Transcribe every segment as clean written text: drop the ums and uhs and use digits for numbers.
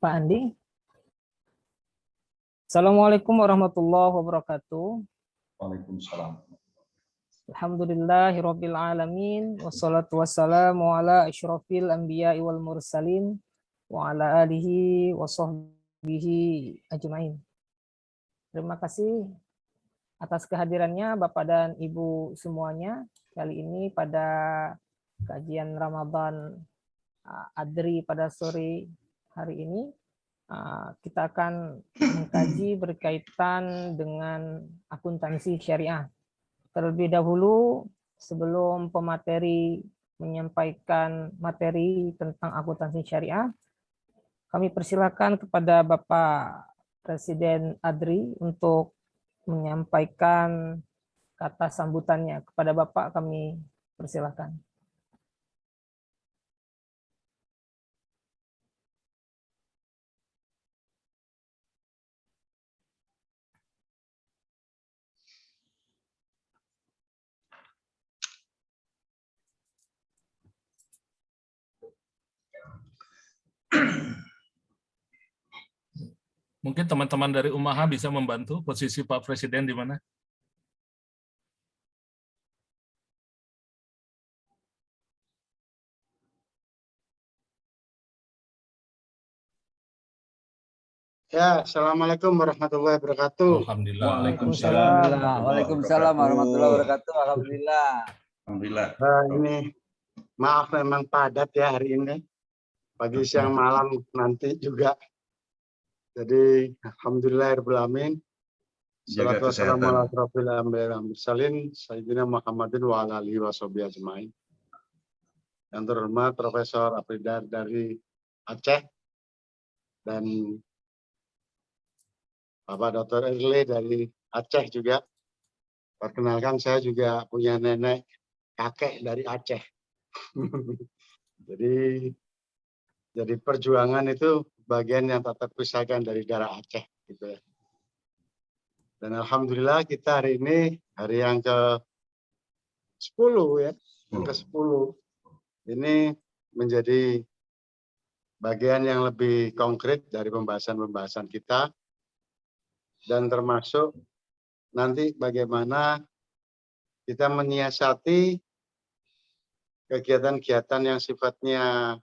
Pak Andi. Assalamualaikum warahmatullahi wabarakatuh. Waalaikumsalam. Alhamdulillahirabbil alamin wassalatu wassalamu ala asyrofil anbiya'i wal mursalin wa ala alihi wa sahbihi ajmain. Terima kasih atas kehadirannya Bapak dan Ibu semuanya kali ini pada kajian Ramadan Adri pada sore hari ini. Kita akan mengkaji berkaitan dengan akuntansi syariah. Terlebih dahulu, sebelum pemateri menyampaikan materi tentang akuntansi syariah, kami persilakan kepada Bapak Presiden Adri untuk menyampaikan kata sambutannya. Kepada Bapak kami persilakan. Mungkin teman-teman dari Umaha bisa membantu posisi Pak Presiden di mana? Ya, assalamualaikum warahmatullahi wabarakatuh. Alhamdulillah. Waalaikumsalam warahmatullahi wabarakatuh. Alhamdulillah. Alhamdulillah. Ini maaf memang padat ya hari ini. Pagi, siang, malam nanti juga. Jadi alhamdulillahirabbil alamin. Jaga Shalatu wassalamu ala kesehatan. asyrofil anbiya'i wal mursalin sayyidina Muhammadin wa ala alihi washabihi ajmain. Yang terhormat Profesor Abridar dari Aceh dan Bapak Dr. Erle dari Aceh juga. Perkenalkan, saya juga punya nenek kakek dari Aceh. jadi perjuangan itu bagian yang tak terpisahkan dari darah Aceh gitu ya. Dan alhamdulillah kita hari ini hari yang ke-10 ya, yang ke-10. Ini menjadi bagian yang lebih konkret dari pembahasan-pembahasan kita, dan termasuk nanti bagaimana kita menyiasati kegiatan-kegiatan yang sifatnya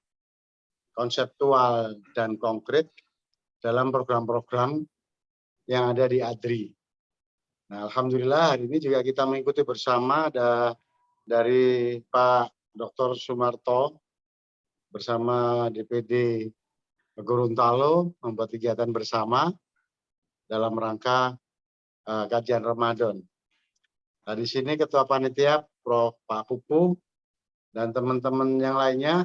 konseptual dan konkret dalam program-program yang ada di ADRI. Nah, alhamdulillah hari ini juga kita mengikuti bersama, ada dari Pak Dr. Sumarto bersama DPD Gorontalo membuat kegiatan bersama dalam rangka kajian Ramadan. Nah, di sini Ketua Panitia Prof. Pak Pupu dan teman-teman yang lainnya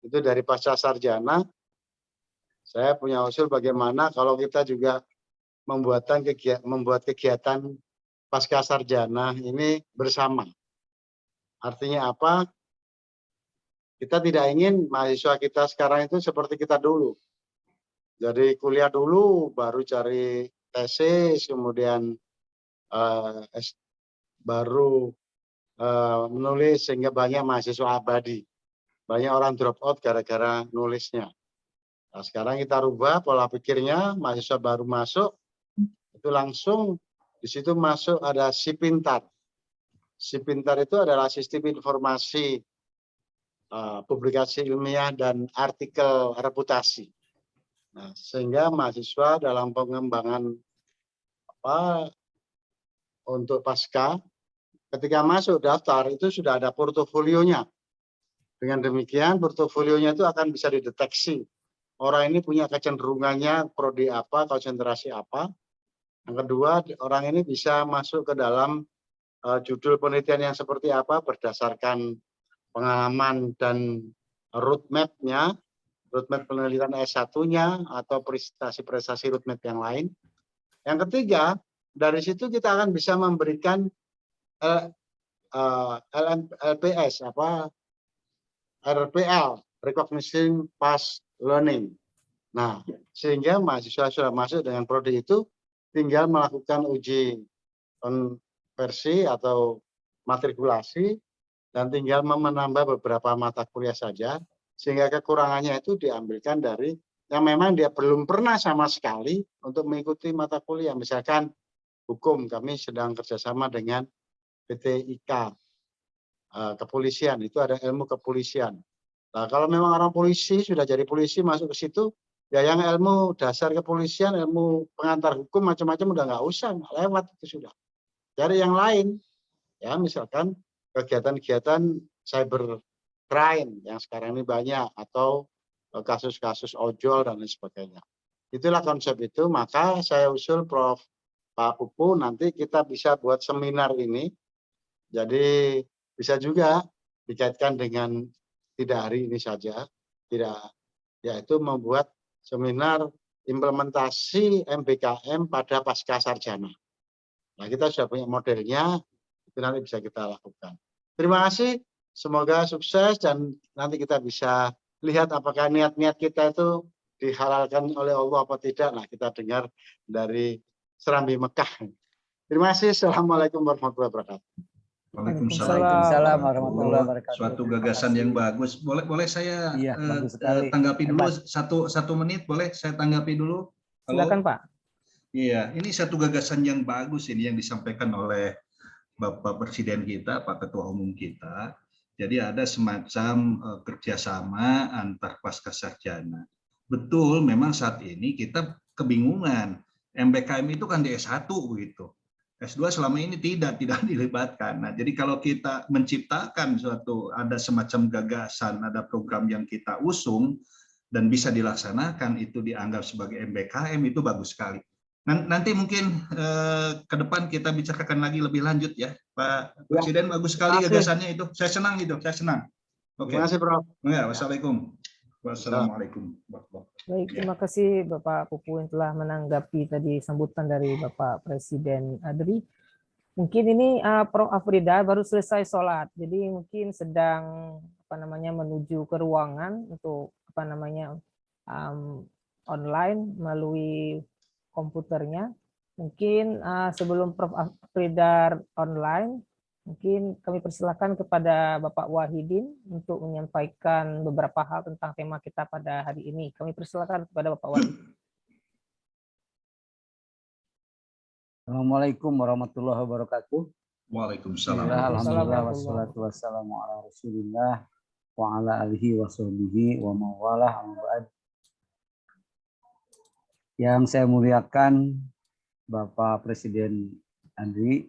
itu dari pasca sarjana. Saya punya usul bagaimana kalau kita juga membuat kegiatan pasca sarjana ini bersama. Artinya apa? Kita tidak ingin mahasiswa kita sekarang itu seperti kita dulu. Jadi kuliah dulu, baru cari tesis, kemudian baru menulis, sehingga banyak mahasiswa abadi. Banyak orang drop out gara-gara nulisnya. Nah, sekarang kita rubah pola pikirnya, mahasiswa baru masuk, itu langsung di situ masuk ada Si Pintar. Si Pintar itu adalah sistem informasi publikasi ilmiah dan artikel reputasi. Nah, sehingga mahasiswa dalam pengembangan untuk pasca, ketika masuk daftar itu sudah ada portofolionya. Dengan demikian portofolionya itu akan bisa dideteksi. Orang ini punya kecenderungannya prodi apa, konsentrasi apa. Yang kedua, orang ini bisa masuk ke dalam judul penelitian yang seperti apa berdasarkan pengalaman dan roadmap-nya, roadmap penelitian S1-nya atau prestasi-prestasi roadmap yang lain. Yang ketiga, dari situ kita akan bisa memberikan LPS, RPL, Recognition Past Learning. Nah, sehingga mahasiswa sudah masuk dengan prodi itu, tinggal melakukan uji konversi atau matrikulasi, dan tinggal menambah beberapa mata kuliah saja, sehingga kekurangannya itu diambilkan dari yang memang dia belum pernah sama sekali untuk mengikuti mata kuliah. Misalkan hukum, kami sedang kerjasama dengan PT IKA, kepolisian, itu ada ilmu kepolisian. Nah, kalau memang orang polisi sudah jadi polisi masuk ke situ, ya yang ilmu dasar kepolisian, ilmu pengantar hukum macam-macam udah nggak usah, lewat itu sudah. Cari yang lain, ya misalkan kegiatan-kegiatan cyber crime yang sekarang ini banyak, atau kasus-kasus ojol dan lain sebagainya. Itulah konsep itu, maka saya usul Prof. Pak Pupu nanti kita bisa buat seminar ini, jadi bisa juga dikaitkan dengan tidak hari ini saja, tidak, yaitu membuat seminar implementasi MBKM pada pasca sarjana. Nah, kita sudah punya modelnya, itu nanti bisa kita lakukan. Terima kasih, semoga sukses dan nanti kita bisa lihat apakah niat-niat kita itu dihalalkan oleh Allah apa tidak. Nah, kita dengar dari Serambi Mekah. Terima kasih. Assalamualaikum warahmatullahi wabarakatuh. Waalaikumsalam warahmatullahi wabarakatuh. Suatu gagasan yang bagus. Boleh saya bagus sekali. tanggapi dulu satu menit, boleh saya tanggapi dulu? Halo? Silakan Pak. Iya, ini satu gagasan yang bagus ini yang disampaikan oleh Bapak Presiden kita, Pak Ketua Umum kita. Jadi ada semacam kerjasama antar pascasarjana. Betul, memang saat ini kita kebingungan. MBKM itu kan di S1 begitu. S2 selama ini tidak dilibatkan. Nah, jadi kalau kita menciptakan ada semacam gagasan, ada program yang kita usung dan bisa dilaksanakan, itu dianggap sebagai MBKM, itu bagus sekali. Nanti mungkin ke depan kita bicarakan lagi lebih lanjut ya, Pak Presiden. Bagus sekali gagasannya itu. Saya senang itu, saya senang. Oke. Terima kasih, Prof. Ya, wassalamualaikum. Wassalamualaikum. Baik, terima kasih Bapak Pupu yang telah menanggapi tadi sambutan dari Bapak Presiden Adri. Mungkin ini Prof. Afrida baru selesai sholat, jadi mungkin sedang menuju ke ruangan untuk online melalui komputernya. Mungkin sebelum Prof. Afrida online, mungkin kami persilakan kepada Bapak Wahidin untuk menyampaikan beberapa hal tentang tema kita pada hari ini. Kami persilakan kepada Bapak Wahidin. Assalamualaikum warahmatullahi wabarakatuh. Waalaikumsalam. Alhamdulillah wassalatu wassalamu ala Rasulillah wa ala alihi wa sahbihi wa mawalah amma ba'd. Yang saya muliakan Bapak Presiden Andri,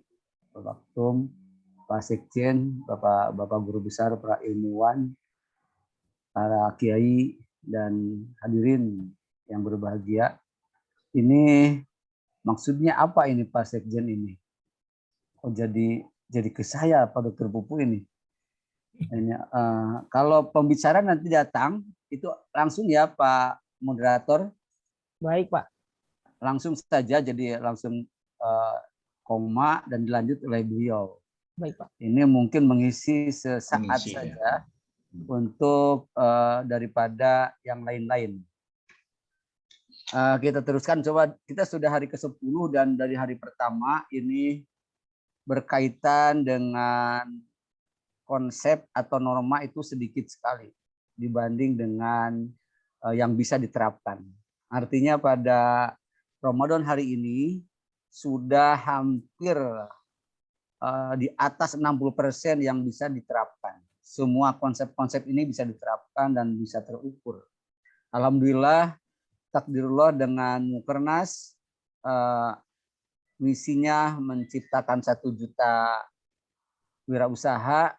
Bapak Ketum, Pak Sekjen, Bapak Guru Besar, para ilmuwan, para kiai, dan hadirin yang berbahagia. Ini maksudnya apa ini Pak Sekjen ini? Oh jadi ke saya Pak Dr. Pupu ini. Kalau pembicara nanti datang, itu langsung ya Pak Moderator. Baik Pak. Langsung saja, jadi langsung koma dan dilanjut oleh beliau. Baik Pak. Ini mungkin mengisi sesaat saja untuk daripada yang lain-lain. Kita teruskan, coba kita sudah hari ke-10 dan dari hari pertama ini berkaitan dengan konsep atau norma itu sedikit sekali dibanding dengan yang bisa diterapkan. Artinya pada Ramadan hari ini sudah hampir di atas 60% yang bisa diterapkan. Semua konsep-konsep ini bisa diterapkan dan bisa terukur. Alhamdulillah, takdirullah dengan Mukernas, misinya menciptakan 1 juta wirausaha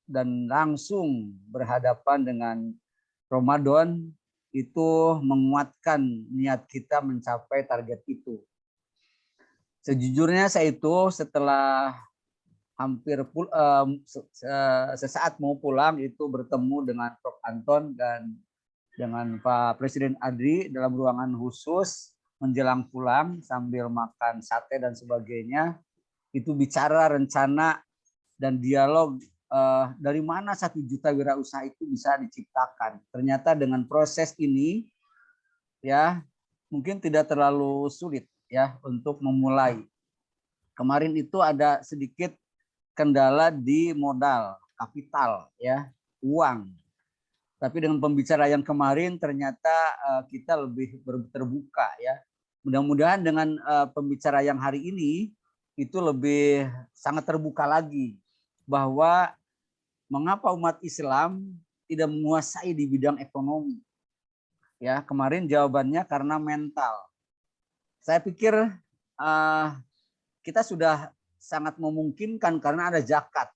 dan langsung berhadapan dengan Ramadan, itu menguatkan niat kita mencapai target itu. Sejujurnya saya itu setelah hampir sesaat mau pulang itu bertemu dengan Prof. Anton dan dengan Pak Presiden Adri dalam ruangan khusus menjelang pulang sambil makan sate dan sebagainya. Itu bicara rencana dan dialog dari mana 1 juta wirausaha itu bisa diciptakan. Ternyata dengan proses ini ya mungkin tidak terlalu sulit ya untuk memulai. Kemarin itu ada sedikit kendala di modal, kapital, ya, uang. Tapi dengan pembicara yang kemarin ternyata kita lebih terbuka ya. Mudah-mudahan dengan pembicara yang hari ini itu lebih sangat terbuka lagi bahwa mengapa umat Islam tidak menguasai di bidang ekonomi. Ya, kemarin jawabannya karena mental. Saya pikir kita sudah sangat memungkinkan karena ada zakat,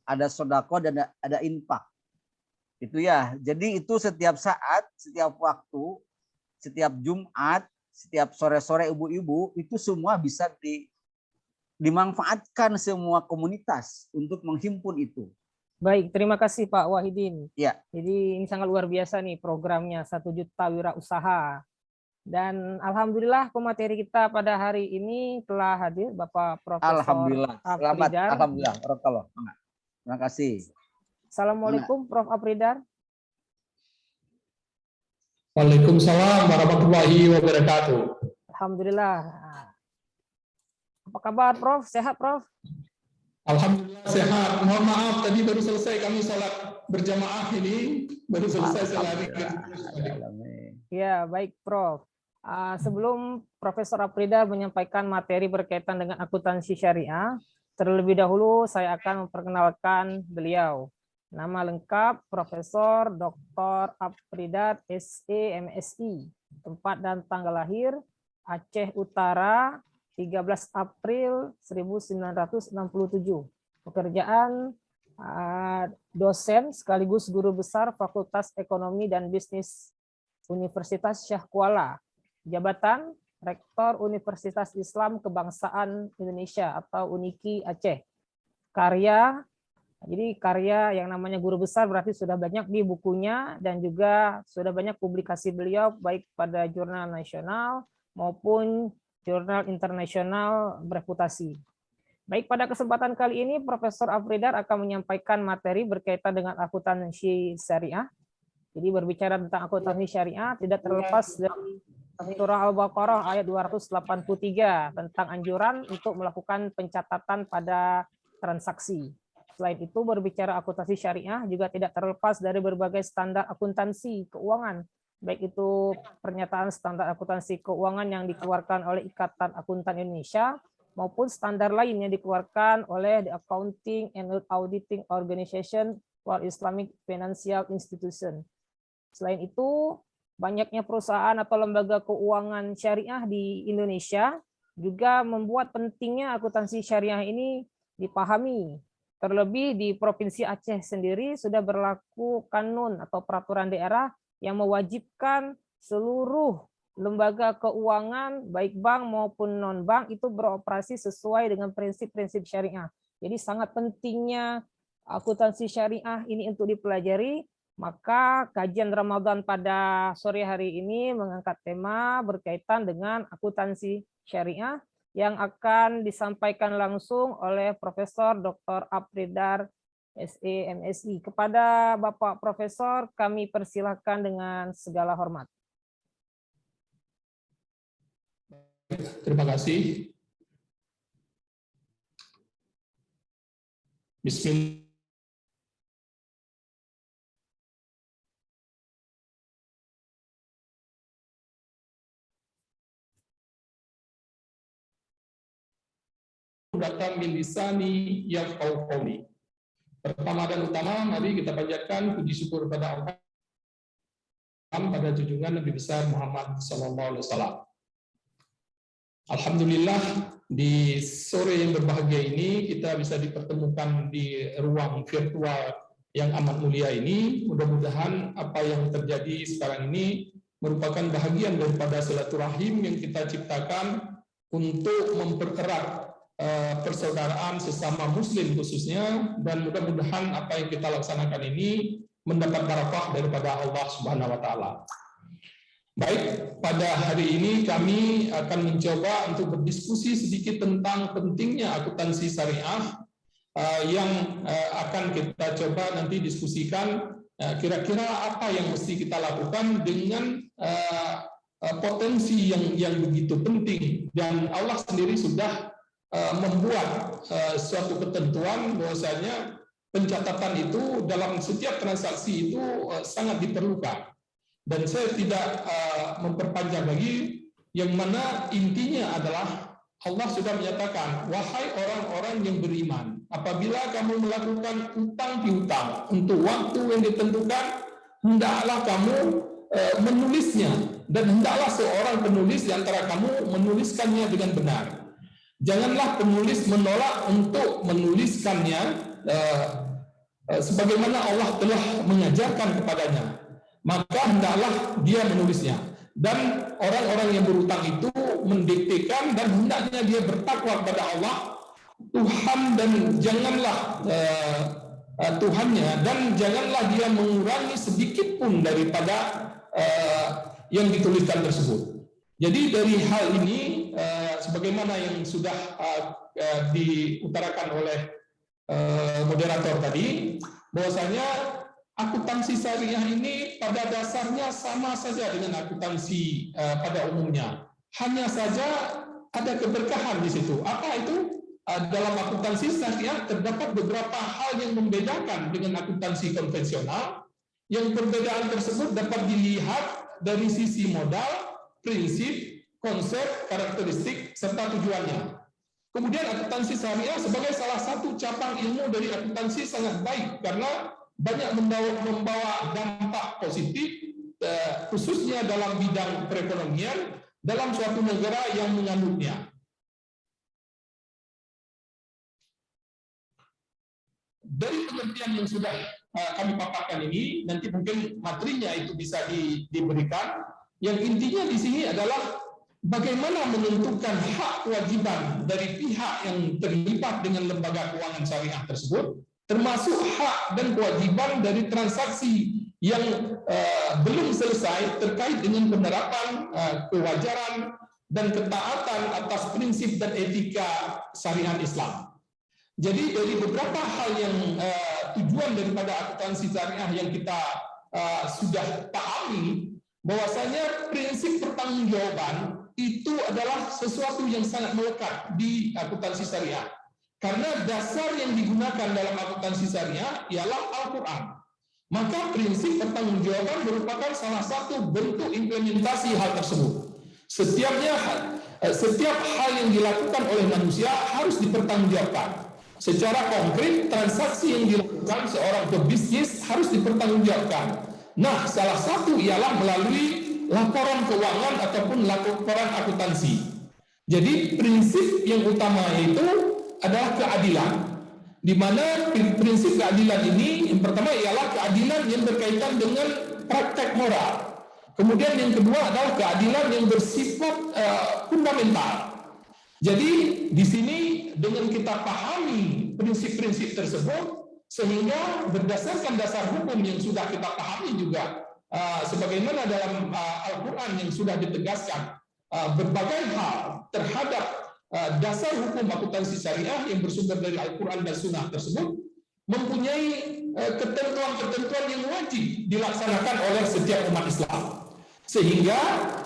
ada sodako, dan ada infak. Itu ya. Jadi itu setiap saat, setiap waktu, setiap Jumat, setiap sore-sore ibu-ibu itu semua bisa dimanfaatkan semua komunitas untuk menghimpun itu. Baik, terima kasih Pak Wahidin. Ya. Jadi ini sangat luar biasa nih programnya 1 juta wirausaha. Dan alhamdulillah pemateri kita pada hari ini telah hadir Bapak Profesor Alhamdulillah. Selamat. Afridar. Alhamdulillah. Barakallah. Terima kasih. Assalamualaikum Prof. Afridar. Waalaikumsalam warahmatullahi wabarakatuh. Alhamdulillah. Apa kabar Prof? Sehat Prof? Alhamdulillah sehat. Mohon maaf tadi baru selesai kami sholat berjamaah ini, baru selesai sholat. Ya, baik Prof. Sebelum Profesor Afridar menyampaikan materi berkaitan dengan akuntansi syariah, terlebih dahulu saya akan memperkenalkan beliau. Nama lengkap Profesor Dr. Afridar SE MSI. Tempat dan tanggal lahir Aceh Utara 13 April 1967. Pekerjaan dosen sekaligus guru besar Fakultas Ekonomi dan Bisnis Universitas Syah Kuala. Jabatan Rektor Universitas Islam Kebangsaan Indonesia atau UNIKI Aceh. Karya, jadi karya yang namanya guru besar berarti sudah banyak di bukunya dan juga sudah banyak publikasi beliau baik pada jurnal nasional maupun jurnal internasional bereputasi. Baik, pada kesempatan kali ini Profesor Afridar akan menyampaikan materi berkaitan dengan akuntansi syariah. Jadi berbicara tentang akuntansi syariah tidak terlepas dari Surah Al-Baqarah ayat 283 tentang anjuran untuk melakukan pencatatan pada transaksi. Selain itu berbicara akuntansi syariah juga tidak terlepas dari berbagai standar akuntansi keuangan, baik itu pernyataan standar akuntansi keuangan yang dikeluarkan oleh Ikatan Akuntan Indonesia maupun standar lain yang dikeluarkan oleh The Accounting and Auditing Organization for Islamic Financial Institution. Selain itu, banyaknya perusahaan atau lembaga keuangan syariah di Indonesia juga membuat pentingnya akuntansi syariah ini dipahami. Terlebih di Provinsi Aceh sendiri sudah berlaku kanun atau peraturan daerah yang mewajibkan seluruh lembaga keuangan, baik bank maupun non-bank, itu beroperasi sesuai dengan prinsip-prinsip syariah. Jadi sangat pentingnya akuntansi syariah ini untuk dipelajari. Maka kajian Ramadan pada sore hari ini mengangkat tema berkaitan dengan akuntansi syariah yang akan disampaikan langsung oleh Profesor Dr. Afridar SE MSI. Kepada Bapak Profesor kami persilakan dengan segala hormat. Terima kasih. Bismillah. Datang min lisani yafqahu qawli. Pertama dan utama, mari kita panjatkan puji syukur pada Allah pada junjungan Nabi besar Muhammad SAW. Alhamdulillah di sore yang berbahagia ini kita bisa dipertemukan di ruang virtual yang amat mulia ini. Mudah-mudahan apa yang terjadi sekarang ini merupakan bahagian daripada silaturahim yang kita ciptakan untuk mempererat persaudaraan sesama muslim khususnya, dan mudah-mudahan apa yang kita laksanakan ini mendapat barakah daripada Allah Subhanahu wa taala. Baik, pada hari ini kami akan mencoba untuk berdiskusi sedikit tentang pentingnya akuntansi syariah yang akan kita coba nanti diskusikan kira-kira apa yang mesti kita lakukan dengan potensi yang begitu penting, dan Allah sendiri sudah membuat suatu ketentuan bahwasanya pencatatan itu dalam setiap transaksi itu sangat diperlukan. Dan saya tidak memperpanjang lagi, yang mana intinya adalah Allah sudah menyatakan, wahai orang-orang yang beriman, apabila kamu melakukan utang piutang untuk waktu yang ditentukan, hendaklah kamu menulisnya, dan hendaklah seorang penulis di antara kamu menuliskannya dengan benar. Janganlah penulis menolak untuk menuliskannya sebagaimana Allah telah mengajarkan kepadanya, maka hendaklah dia menulisnya. Dan orang-orang yang berutang itu mendiktekan dan hendaknya dia bertakwa kepada Allah Tuhan, dan janganlah Tuhannya, dan janganlah dia mengurangi sedikit pun daripada yang dituliskan tersebut. Jadi dari hal ini sebagaimana yang sudah diutarakan oleh moderator tadi, bahwasanya akuntansi syariah ini pada dasarnya sama saja dengan akuntansi pada umumnya. Hanya saja ada keberkahan di situ. Apa itu? Dalam akuntansi syariah terdapat beberapa hal yang membedakan dengan akuntansi konvensional. Yang perbedaan tersebut dapat dilihat dari sisi modal, prinsip, konsep, karakteristik, serta tujuannya. Kemudian akuntansi syariah sebagai salah satu cabang ilmu dari akuntansi sangat baik karena banyak membawa dampak positif, khususnya dalam bidang perekonomian dalam suatu negara yang menganutnya. Dari pengertian yang sudah kami paparkan ini, nanti mungkin materinya itu bisa diberikan. Yang intinya di sini adalah bagaimana menentukan hak kewajiban dari pihak yang terlibat dengan lembaga keuangan syariah tersebut, termasuk hak dan kewajiban dari transaksi yang belum selesai terkait dengan penerapan kewajaran dan ketaatan atas prinsip dan etika syariat Islam. Jadi dari beberapa hal yang tujuan daripada akuntansi syariah yang kita sudah pahami, bahwasanya prinsip pertanggungjawaban itu adalah sesuatu yang sangat melekat di akuntansi syariah. Karena dasar yang digunakan dalam akuntansi syariah ialah Al-Quran. Maka prinsip pertanggungjawaban merupakan salah satu bentuk implementasi hal tersebut. Setiap hal yang dilakukan oleh manusia harus dipertanggungjawabkan. Secara konkret, transaksi yang dilakukan seorang pebisnis harus dipertanggungjawabkan. Nah, salah satu ialah melalui laporan keuangan ataupun laporan akuntansi. Jadi prinsip yang utama itu adalah keadilan. Di mana prinsip keadilan ini yang pertama ialah keadilan yang berkaitan dengan praktek moral. Kemudian yang kedua adalah keadilan yang bersifat fundamental. Jadi di sini dengan kita pahami prinsip-prinsip tersebut, sehingga berdasarkan dasar hukum yang sudah kita pahami juga, sebagaimana dalam Al-Quran yang sudah ditegaskan berbagai hal terhadap dasar hukum akuntansi syariah yang bersumber dari Al-Quran dan Sunnah tersebut mempunyai ketentuan-ketentuan yang wajib dilaksanakan oleh setiap umat Islam, sehingga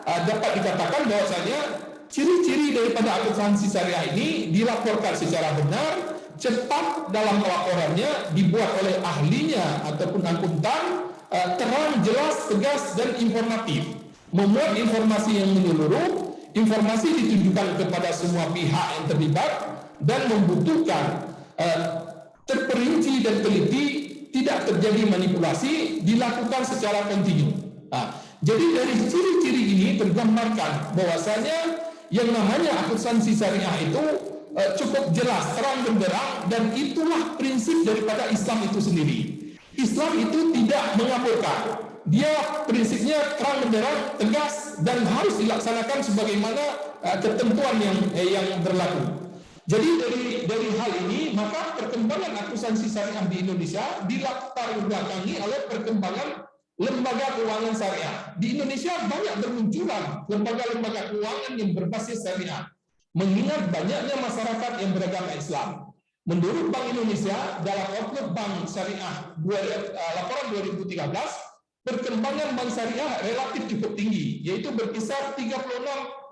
dapat dikatakan bahwasanya ciri-ciri daripada akuntansi syariah ini dilaporkan secara benar, cepat dalam pelaporannya, dibuat oleh ahlinya ataupun akuntan, terang, jelas, tegas, dan informatif, memuat informasi yang menyeluruh, informasi ditujukan kepada semua pihak yang terlibat, dan membutuhkan terperinci dan teliti, tidak terjadi manipulasi, dilakukan secara kontinu. Jadi dari ciri-ciri ini tergambarkan bahwasanya yang namanya akuntansi syariah itu cukup jelas, terang benderang, dan itulah prinsip daripada Islam itu sendiri. Islam itu tidak mengaburkan. Dia prinsipnya terang benderang, tegas, dan harus dilaksanakan sebagaimana ketentuan yang berlaku. Jadi dari hal ini, maka perkembangan akuntansi syariah di Indonesia dilatar belakangi oleh perkembangan lembaga keuangan syariah. Di Indonesia banyak bermunculan lembaga-lembaga keuangan yang berbasis syariah, mengingat banyaknya masyarakat yang beragama Islam. Menurut Bank Indonesia, dalam Outlook Bank Syariah laporan 2013, perkembangan bank syariah relatif cukup tinggi, yaitu berkisar 36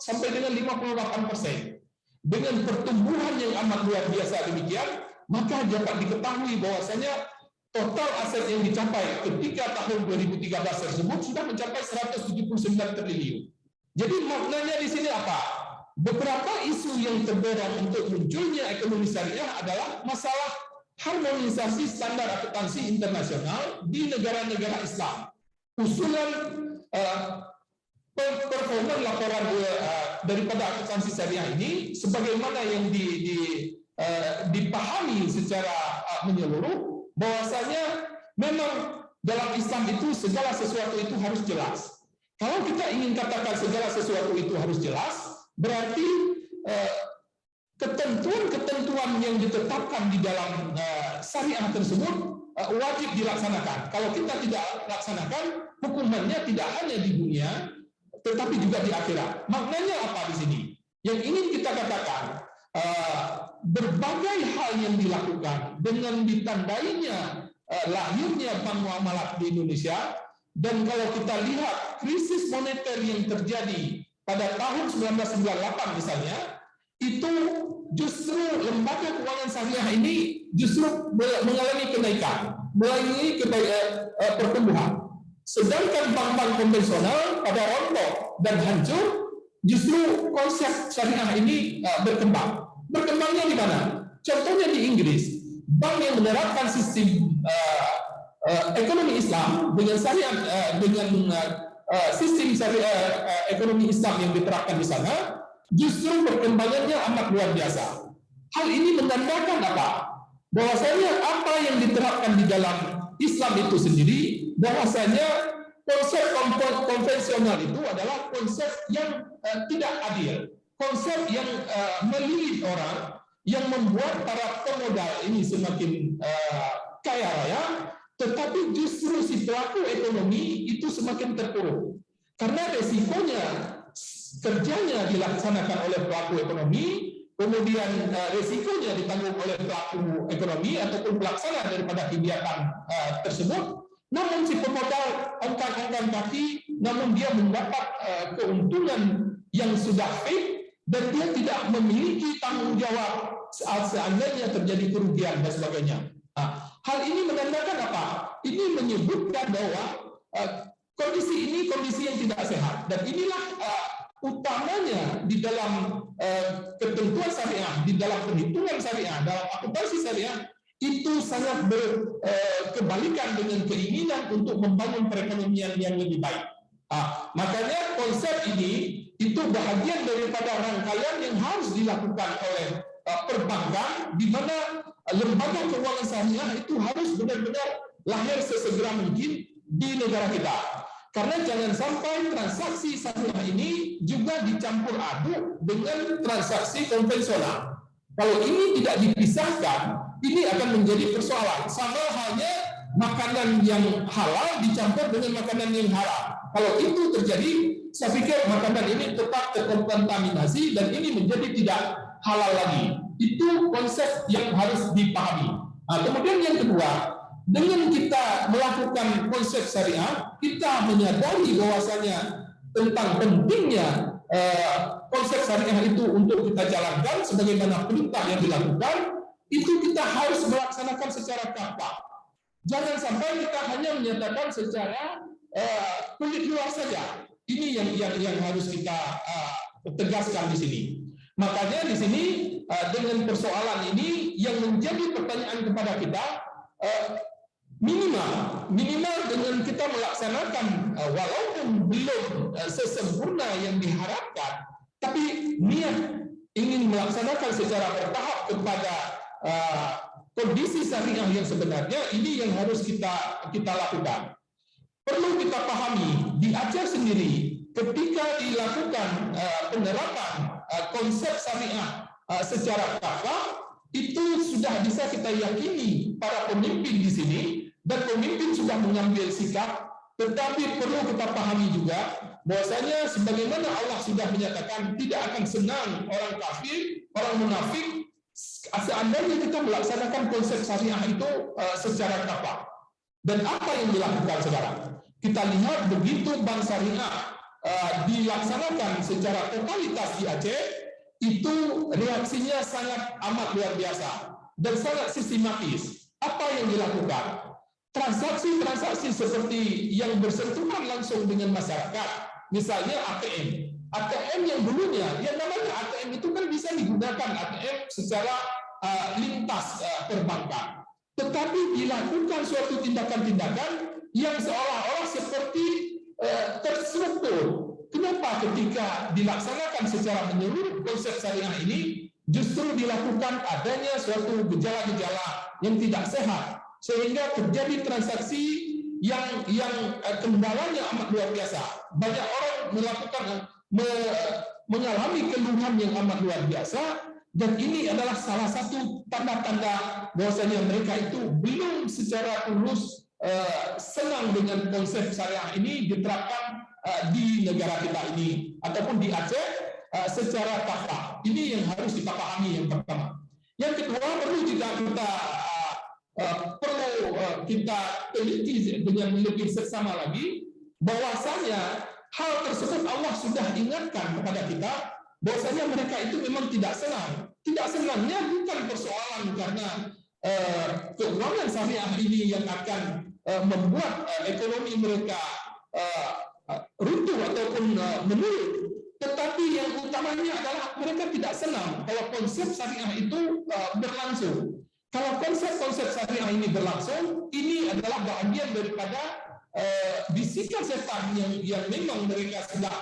sampai dengan 58%. Dengan pertumbuhan yang amat luar biasa demikian, maka dapat diketahui bahwasanya total aset yang dicapai ketika tahun 2013 tersebut sudah mencapai 179 triliun. Jadi maknanya di sini apa? Beberapa isu yang terdorong untuk munculnya ekonomi syariah adalah masalah harmonisasi standar akuntansi internasional di negara-negara Islam. Usulan performa laporan daripada akuntansi syariah ini sebagaimana yang dipahami secara menyeluruh, bahwasanya memang dalam Islam itu segala sesuatu itu harus jelas. Kalau kita ingin katakan segala sesuatu itu harus jelas, berarti ketentuan-ketentuan yang ditetapkan di dalam syariah tersebut wajib dilaksanakan. Kalau kita tidak laksanakan, hukumannya tidak hanya di dunia, tetapi juga di akhirat. Maknanya apa di sini? Yang ingin kita katakan, berbagai hal yang dilakukan dengan ditandainya lahirnya bank muamalat di Indonesia, dan kalau kita lihat krisis moneter yang terjadi pada tahun 1998 misalnya, itu justru lembaga keuangan syariah ini justru mengalami kenaikan, mengalami pertumbuhan. Sedangkan bank-bank konvensional pada rontok dan hancur, justru konsep syariah ini berkembang. Berkembangnya di mana? Contohnya di Inggris, bank yang menerapkan sistem ekonomi Islam dengan syariah, dengan sistem syariah ekonomi Islam yang diterapkan di sana, justru perkembangannya amat luar biasa. Hal ini menandakan apa? Bahwasanya apa yang diterapkan di dalam Islam itu sendiri, bahwasanya konsep konvensional itu adalah konsep yang tidak adil, konsep yang melilit orang, yang membuat para pemodal ini semakin kaya raya, tetapi justru si pelaku ekonomi itu semakin terpuruk. Karena resikonya kerjanya dilaksanakan oleh pelaku ekonomi, kemudian resikonya ditanggung oleh pelaku ekonomi ataupun pelaksana daripada kegiatan tersebut. Namun si pemodal ongkang-ongkang kaki, namun dia mendapat keuntungan yang sudah fake, dan dia tidak memiliki tanggung jawab seandainya terjadi kerugian dan sebagainya. Hal ini menandakan apa? Ini menyebutkan bahwa kondisi ini kondisi yang tidak sehat, dan inilah utamanya di dalam ketentuan syariah, di dalam perhitungan syariah, dalam akuntansi syariah itu sangat berkebalikan dengan keinginan untuk membangun perekonomian yang lebih baik. Makanya konsep ini itu bahagian daripada rangkaian yang harus dilakukan oleh perbankan, di mana lembaga keuangan syariah itu harus benar-benar lahir sesegera mungkin di negara kita. Karena jangan sampai transaksi syariah ini juga dicampur aduk dengan transaksi konvensional. Kalau ini tidak dipisahkan, ini akan menjadi persoalan. Sama halnya makanan yang halal dicampur dengan makanan yang haram. Kalau itu terjadi, saya pikir makanan ini tetap terkontaminasi dan ini menjadi tidak halal lagi. Itu konsep yang harus dipahami. Kemudian yang kedua, dengan kita melakukan konsep syariah, kita menyadari bahwasanya tentang pentingnya konsep syariah itu untuk kita jalankan sebagaimana perintah yang dilakukan, itu kita harus melaksanakan secara kafah. Jangan sampai kita hanya menyatakan secara kulit luar saja. Ini yang harus kita tegaskan di sini. Makanya di sini dengan persoalan ini yang menjadi pertanyaan kepada kita, minimal dengan kita melaksanakan walaupun belum sesempurna yang diharapkan, tapi niat ingin melaksanakan secara bertahap kepada kondisi syariah yang sebenarnya, ini yang harus kita lakukan. Perlu kita pahami di Aceh sendiri, ketika dilakukan penerapan konsep syariah secara kafah, itu sudah bisa kita yakini para pemimpin di sini, dan pemimpin sudah mengambil sikap. Tetapi perlu kita pahami juga bahwasanya sebagaimana Allah sudah menyatakan tidak akan senang orang kafir, orang munafik seandainya kita melaksanakan konsep syariah itu secara kafah. Dan apa yang dilakukan sekarang? Kita lihat begitu bank syariah dilaksanakan secara totalitas di Aceh, itu reaksinya sangat amat luar biasa. dan sangat sistematis. Apa yang dilakukan? Transaksi-transaksi seperti yang bersentuhan langsung dengan masyarakat, misalnya ATM. ATM yang dulunya, yang namanya ATM itu kan bisa digunakan ATM secara lintas perbankan. Tetapi dilakukan suatu tindakan-tindakan yang seolah-olah seperti terstruktur. Kenapa ketika dilaksanakan secara menyeluruh konsep syariah ini justru dilakukan adanya suatu gejala-gejala yang tidak sehat, sehingga terjadi transaksi yang kendalanya amat luar biasa. Banyak orang mengalami keluhan yang amat luar biasa, dan ini adalah salah satu tanda-tanda bahwasanya mereka itu belum secara tulus senang dengan konsep syariah ini diterapkan di negara kita ini ataupun di Aceh secara kafah. Ini yang harus kita pahami yang pertama. Yang kedua, perlu juga kita teliti dengan lebih seksama lagi bahwasanya hal tersebut Allah sudah ingatkan kepada kita bahwasanya mereka itu memang tidak senang. Tidak senangnya bukan persoalan karena keuangan syariah ini yang akan membuat ekonomi mereka runtuh ataupun menurun. Tetapi yang utamanya adalah mereka tidak senang kalau konsep syariah itu berlangsung. Kalau konsep-konsep syariah ini berlangsung, ini adalah bagian daripada bisikan setan yang memang mereka sedang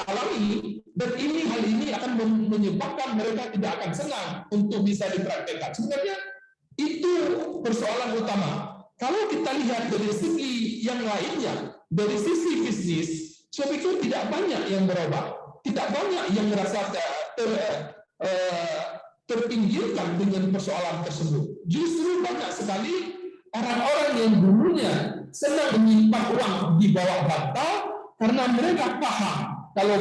alami, dan hal ini akan menyebabkan mereka tidak akan senang untuk bisa dipraktekkan. Sebenarnya itu persoalan utama. Kalau kita lihat dari segi yang lainnya, dari sisi bisnis, saya pikir tidak banyak yang berubah, tidak banyak yang merasa terpinggirkan dengan persoalan tersebut. Justru banyak sekali orang-orang yang dulunya senang menyimpan uang di bawah bantal karena mereka paham kalau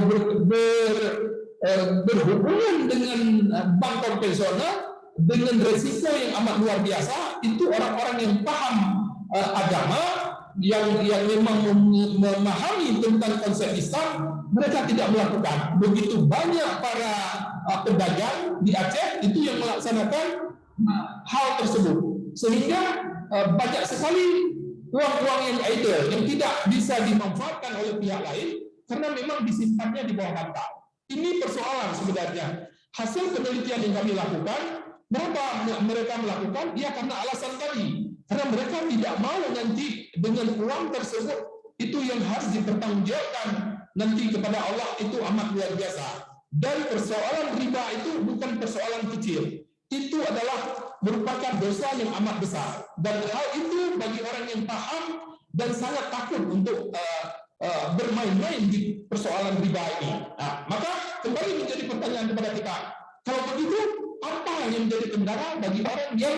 berhubungan dengan bank konvensional dengan resiko yang amat luar biasa, itu orang-orang yang paham agama, yang memang memahami tentang konsep Islam, mereka tidak melakukan. Begitu banyak para pedagang di Aceh itu yang melaksanakan hal tersebut, sehingga banyak sekali uang-uang yang idle yang tidak bisa dimanfaatkan oleh pihak lain karena memang disimpannya di bawah bantal. Ini persoalan sebenarnya. Hasil penelitian yang kami lakukan, mereka melakukan ya karena alasan tadi, karena mereka tidak mau nanti dengan uang tersebut itu yang harus dipertanggungjawabkan nanti kepada Allah, itu amat luar biasa. Dan persoalan riba itu bukan persoalan kecil, itu adalah merupakan dosa yang amat besar, dan hal itu bagi orang yang paham dan sangat takut untuk bermain-main di persoalan riba ini. Nah, maka kembali menjadi pertanyaan kepada kita, kalau begitu apa yang menjadi kendala bagi orang yang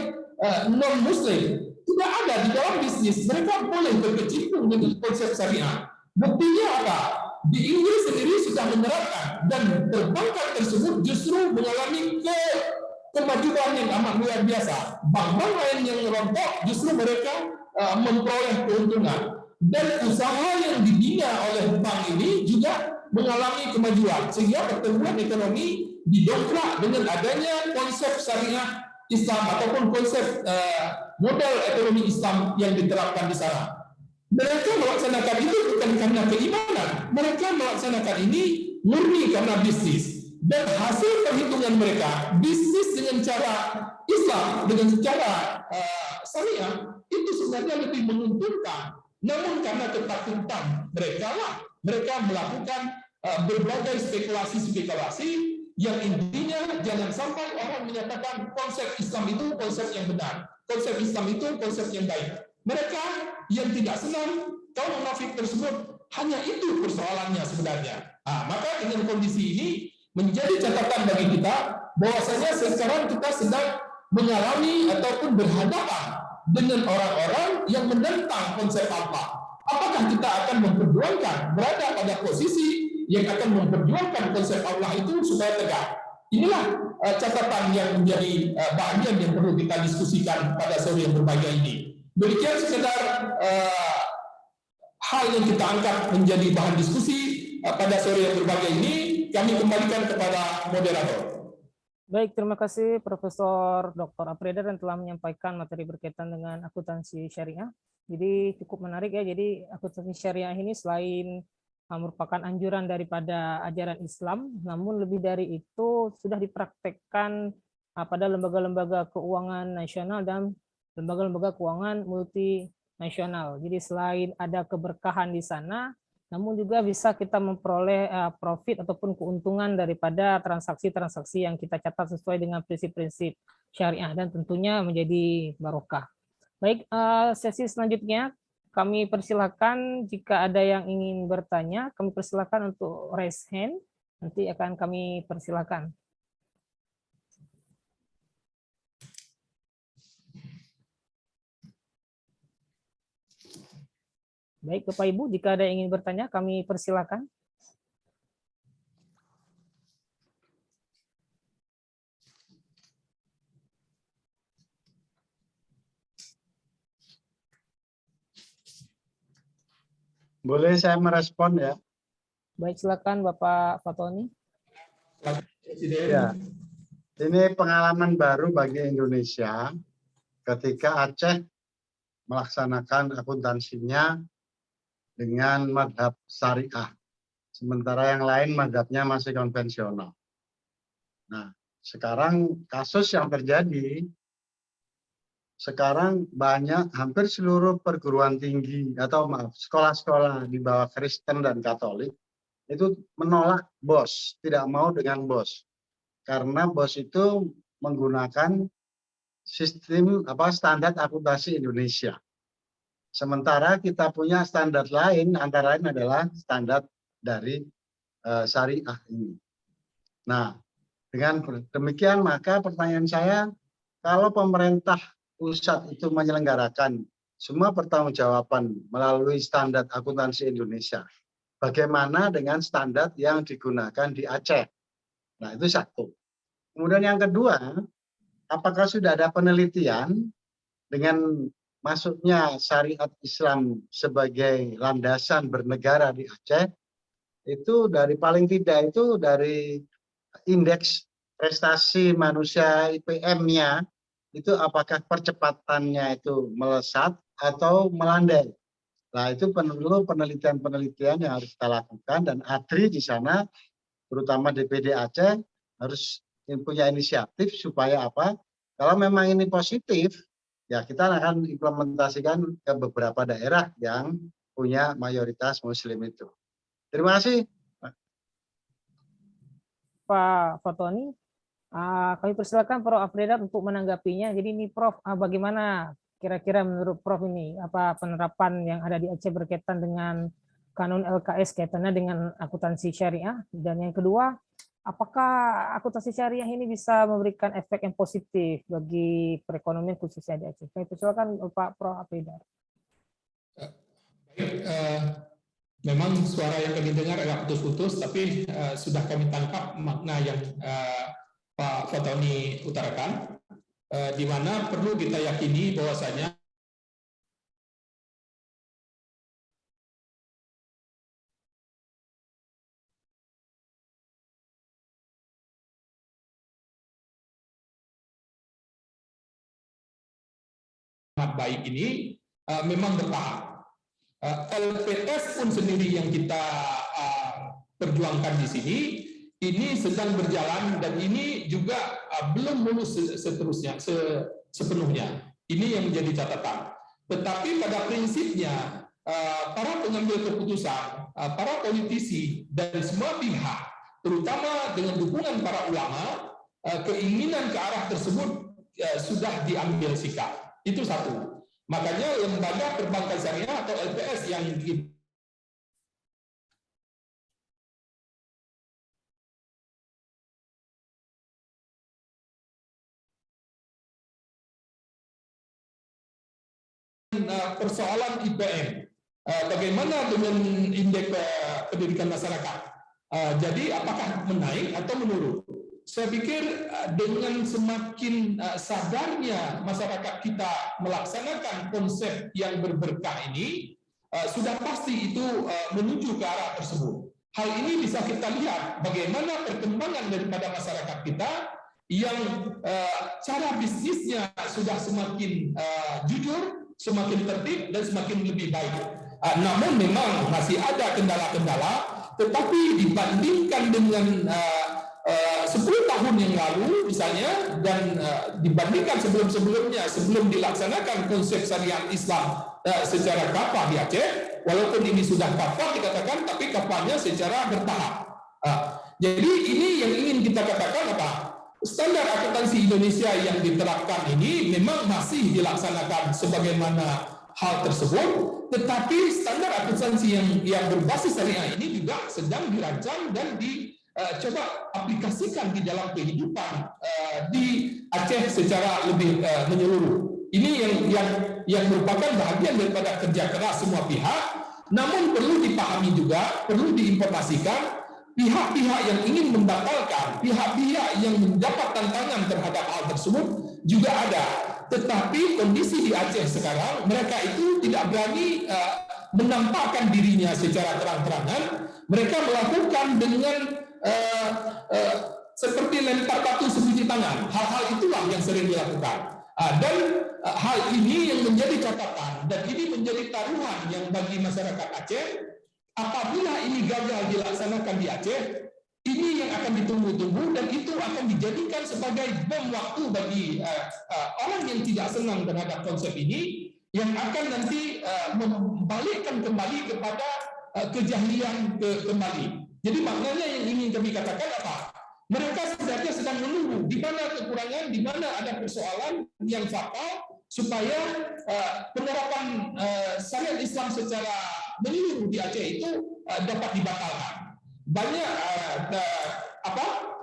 non-Muslim? Tidak ada di dalam bisnis, mereka boleh berkecimpung dengan konsep syariah. Buktinya apa? Di Inggris sendiri sudah menerapkan, dan perbankan tersebut justru mengalami kemajuan yang amat luar biasa. Bank-bank lain yang rontok justru mereka memperoleh keuntungan, dan usaha yang dibina oleh bank ini juga mengalami kemajuan, sehingga pertumbuhan ekonomi didongkrak dengan adanya konsep syariah Islam ataupun konsep model ekonomi Islam yang diterapkan di sana. Mereka melaksanakan itu bukan karena keimanan, mereka melaksanakan ini murni karena bisnis. Dan hasil perhitungan mereka, bisnis dengan cara Islam, dengan cara syariah, itu sebenarnya lebih menguntungkan. Namun karena ketakutan mereka melakukan berbagai spekulasi-spekulasi yang intinya jangan sampai orang menyatakan konsep Islam itu konsep yang benar, konsep Islam itu konsep yang baik. Mereka yang tidak senang kaum munafik tersebut, hanya itu persoalannya sebenarnya. Nah, maka dengan kondisi ini menjadi catatan bagi kita bahwasanya sekarang kita sedang mengalami ataupun berhadapan dengan orang-orang yang menentang konsep Allah. Apakah kita akan memperjuangkan berada pada posisi yang akan memperjuangkan konsep Allah itu supaya tegak? Inilah catatan yang menjadi bagian yang perlu kita diskusikan pada sore yang berbahagia ini. Demikian sekedar hal yang kita angkat menjadi bahan diskusi pada sore yang berbahagia ini. Kami kembalikan kepada moderator. Baik, terima kasih Profesor Dr. Apreda dan telah menyampaikan materi berkaitan dengan akuntansi syariah. Jadi cukup menarik ya. Jadi akuntansi syariah ini selain merupakan anjuran daripada ajaran Islam, namun lebih dari itu sudah dipraktekkan pada lembaga-lembaga keuangan nasional dan lembaga-lembaga keuangan multinasional. Jadi selain ada keberkahan di sana, namun juga bisa kita memperoleh profit ataupun keuntungan daripada transaksi-transaksi yang kita catat sesuai dengan prinsip-prinsip syariah dan tentunya menjadi barokah. Baik, sesi selanjutnya kami persilakan jika ada yang ingin bertanya, kami persilakan untuk raise hand, nanti akan kami persilakan. Baik, Bapak Ibu, jika ada yang ingin bertanya, kami persilakan. Boleh saya merespon ya? Baik, silakan Bapak Fatoni. Ya, ini pengalaman baru bagi Indonesia ketika Aceh melaksanakan akuntansinya dengan madhab syariah. Sementara yang lain madhabnya masih konvensional. Nah, sekarang kasus yang terjadi, sekarang banyak, hampir seluruh perguruan tinggi atau maaf, sekolah-sekolah di bawah Kristen dan Katolik itu menolak BOS, tidak mau dengan BOS. Karena BOS itu menggunakan sistem standar akuntansi Indonesia. Sementara kita punya standar lain, antara lain adalah standar dari syariah ini. Nah, dengan demikian maka pertanyaan saya, kalau pemerintah pusat itu menyelenggarakan semua pertanggungjawaban melalui standar akuntansi Indonesia, bagaimana dengan standar yang digunakan di Aceh? Nah, itu satu. Kemudian yang kedua, apakah sudah ada penelitian dengan masuknya syariat Islam sebagai landasan bernegara di Aceh, itu dari paling tidak itu dari indeks prestasi manusia IPM-nya, itu apakah percepatannya itu melesat atau melandai. Nah, itu perlu penelitian-penelitian yang harus kita lakukan, dan ADRI di sana, terutama DPD Aceh, harus punya inisiatif supaya apa? Kalau memang ini positif, ya kita akan implementasikan ke beberapa daerah yang punya mayoritas Muslim itu. Terima kasih. Pak Fatoni, kami persilakan Prof. Apreda untuk menanggapinya. Jadi ini Prof, bagaimana kira-kira menurut Prof ini apa penerapan yang ada di Aceh berkaitan dengan kanun LKS kaitannya dengan akuntansi syariah? Dan yang kedua, apakah akuntansi syariah ini bisa memberikan efek yang positif bagi perekonomian khususnya di Aceh? Kami persilakan Pak Prof. Apreda. Memang suara yang kami dengar agak putus-putus, tapi sudah kami tangkap makna yang Pak Fatoni utarakan, di mana perlu kita yakini bahwasanya baik ini memang bertahap. LPS pun sendiri yang kita perjuangkan di sini, ini sedang berjalan dan ini juga belum mulus sepenuhnya. Ini yang menjadi catatan. Tetapi pada prinsipnya para pengambil keputusan, para politisi dan semua pihak, terutama dengan dukungan para ulama, keinginan ke arah tersebut sudah diambil sikap. Itu satu. Makanya lembaga perbankan syariah atau LPS yang persoalan IPM, bagaimana dengan indeks pendidikan masyarakat? Jadi apakah menaik atau menurun? Saya pikir dengan semakin sadarnya masyarakat kita melaksanakan konsep yang berberkah ini, sudah pasti itu menuju ke arah tersebut. Hal ini bisa kita lihat bagaimana perkembangan daripada masyarakat kita yang cara bisnisnya sudah semakin jujur, semakin tertib, dan semakin lebih baik. Namun memang masih ada kendala-kendala, tetapi dibandingkan dengan 10 tahun yang lalu misalnya, dan dibandingkan sebelum-sebelumnya, sebelum dilaksanakan konsep syariat Islam secara kafah di Aceh, walaupun ini sudah kafah dikatakan, tapi kafahnya secara bertahap. Jadi ini yang ingin kita katakan apa? Standar akuntansi Indonesia yang diterapkan ini memang masih dilaksanakan sebagaimana hal tersebut, tetapi standar akuntansi yang berbasis syariah ini juga sedang dirancang dan dicoba aplikasikan di dalam kehidupan di Aceh secara lebih menyeluruh. Ini yang merupakan bagian daripada kerja keras semua pihak. Namun perlu dipahami juga, perlu diinformasikan, pihak-pihak yang ingin membatalkan, pihak-pihak yang mendapat tantangan terhadap hal tersebut juga ada. Tetapi kondisi di Aceh sekarang, mereka itu tidak berani menampakkan dirinya secara terang-terangan. Mereka melakukan dengan seperti lempar batu sembunyi tangan. Hal-hal itulah yang sering dilakukan. Dan hal ini yang menjadi catatan, dan ini menjadi taruhan yang bagi masyarakat Aceh. Apabila ini gagal dilaksanakan di Aceh, ini yang akan ditunggu-tunggu, dan itu akan dijadikan sebagai bom waktu bagi orang yang tidak senang terhadap konsep ini, yang akan nanti membalikkan kembali kepada kejahilian kembali. Jadi maknanya yang ingin kami katakan apa? Mereka sebenarnya sedang menunggu di mana kekurangan, di mana ada persoalan yang fatal, supaya penerapan syariat Islam secara menyeluruh di Aceh itu dapat dibatalkan. Banyak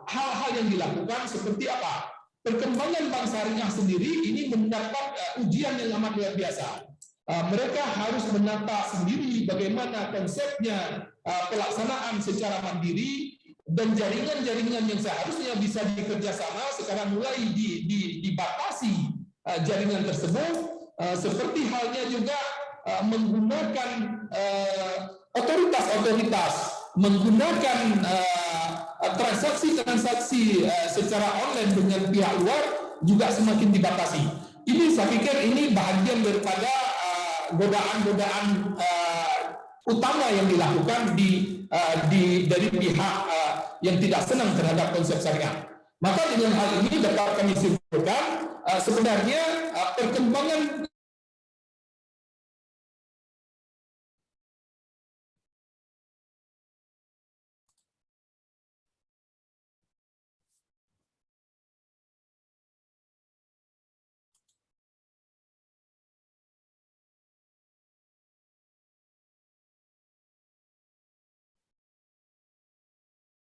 hal-hal yang dilakukan seperti apa? Perkembangan bank syariah sendiri ini mendapat ujian yang amat luar biasa. Mereka harus menata sendiri bagaimana konsepnya pelaksanaan secara mandiri, dan jaringan-jaringan yang seharusnya bisa dikerjasama sekarang mulai dibatasi jaringan tersebut, seperti halnya juga menggunakan otoritas-otoritas, menggunakan transaksi-transaksi secara online dengan pihak luar juga semakin dibatasi. Ini saya pikir ini bagian daripada godaan-godaan utama yang dilakukan dari pihak yang tidak senang terhadap konsep syariah. Maka dengan hal ini dapat kami simpulkan sebenarnya perkembangan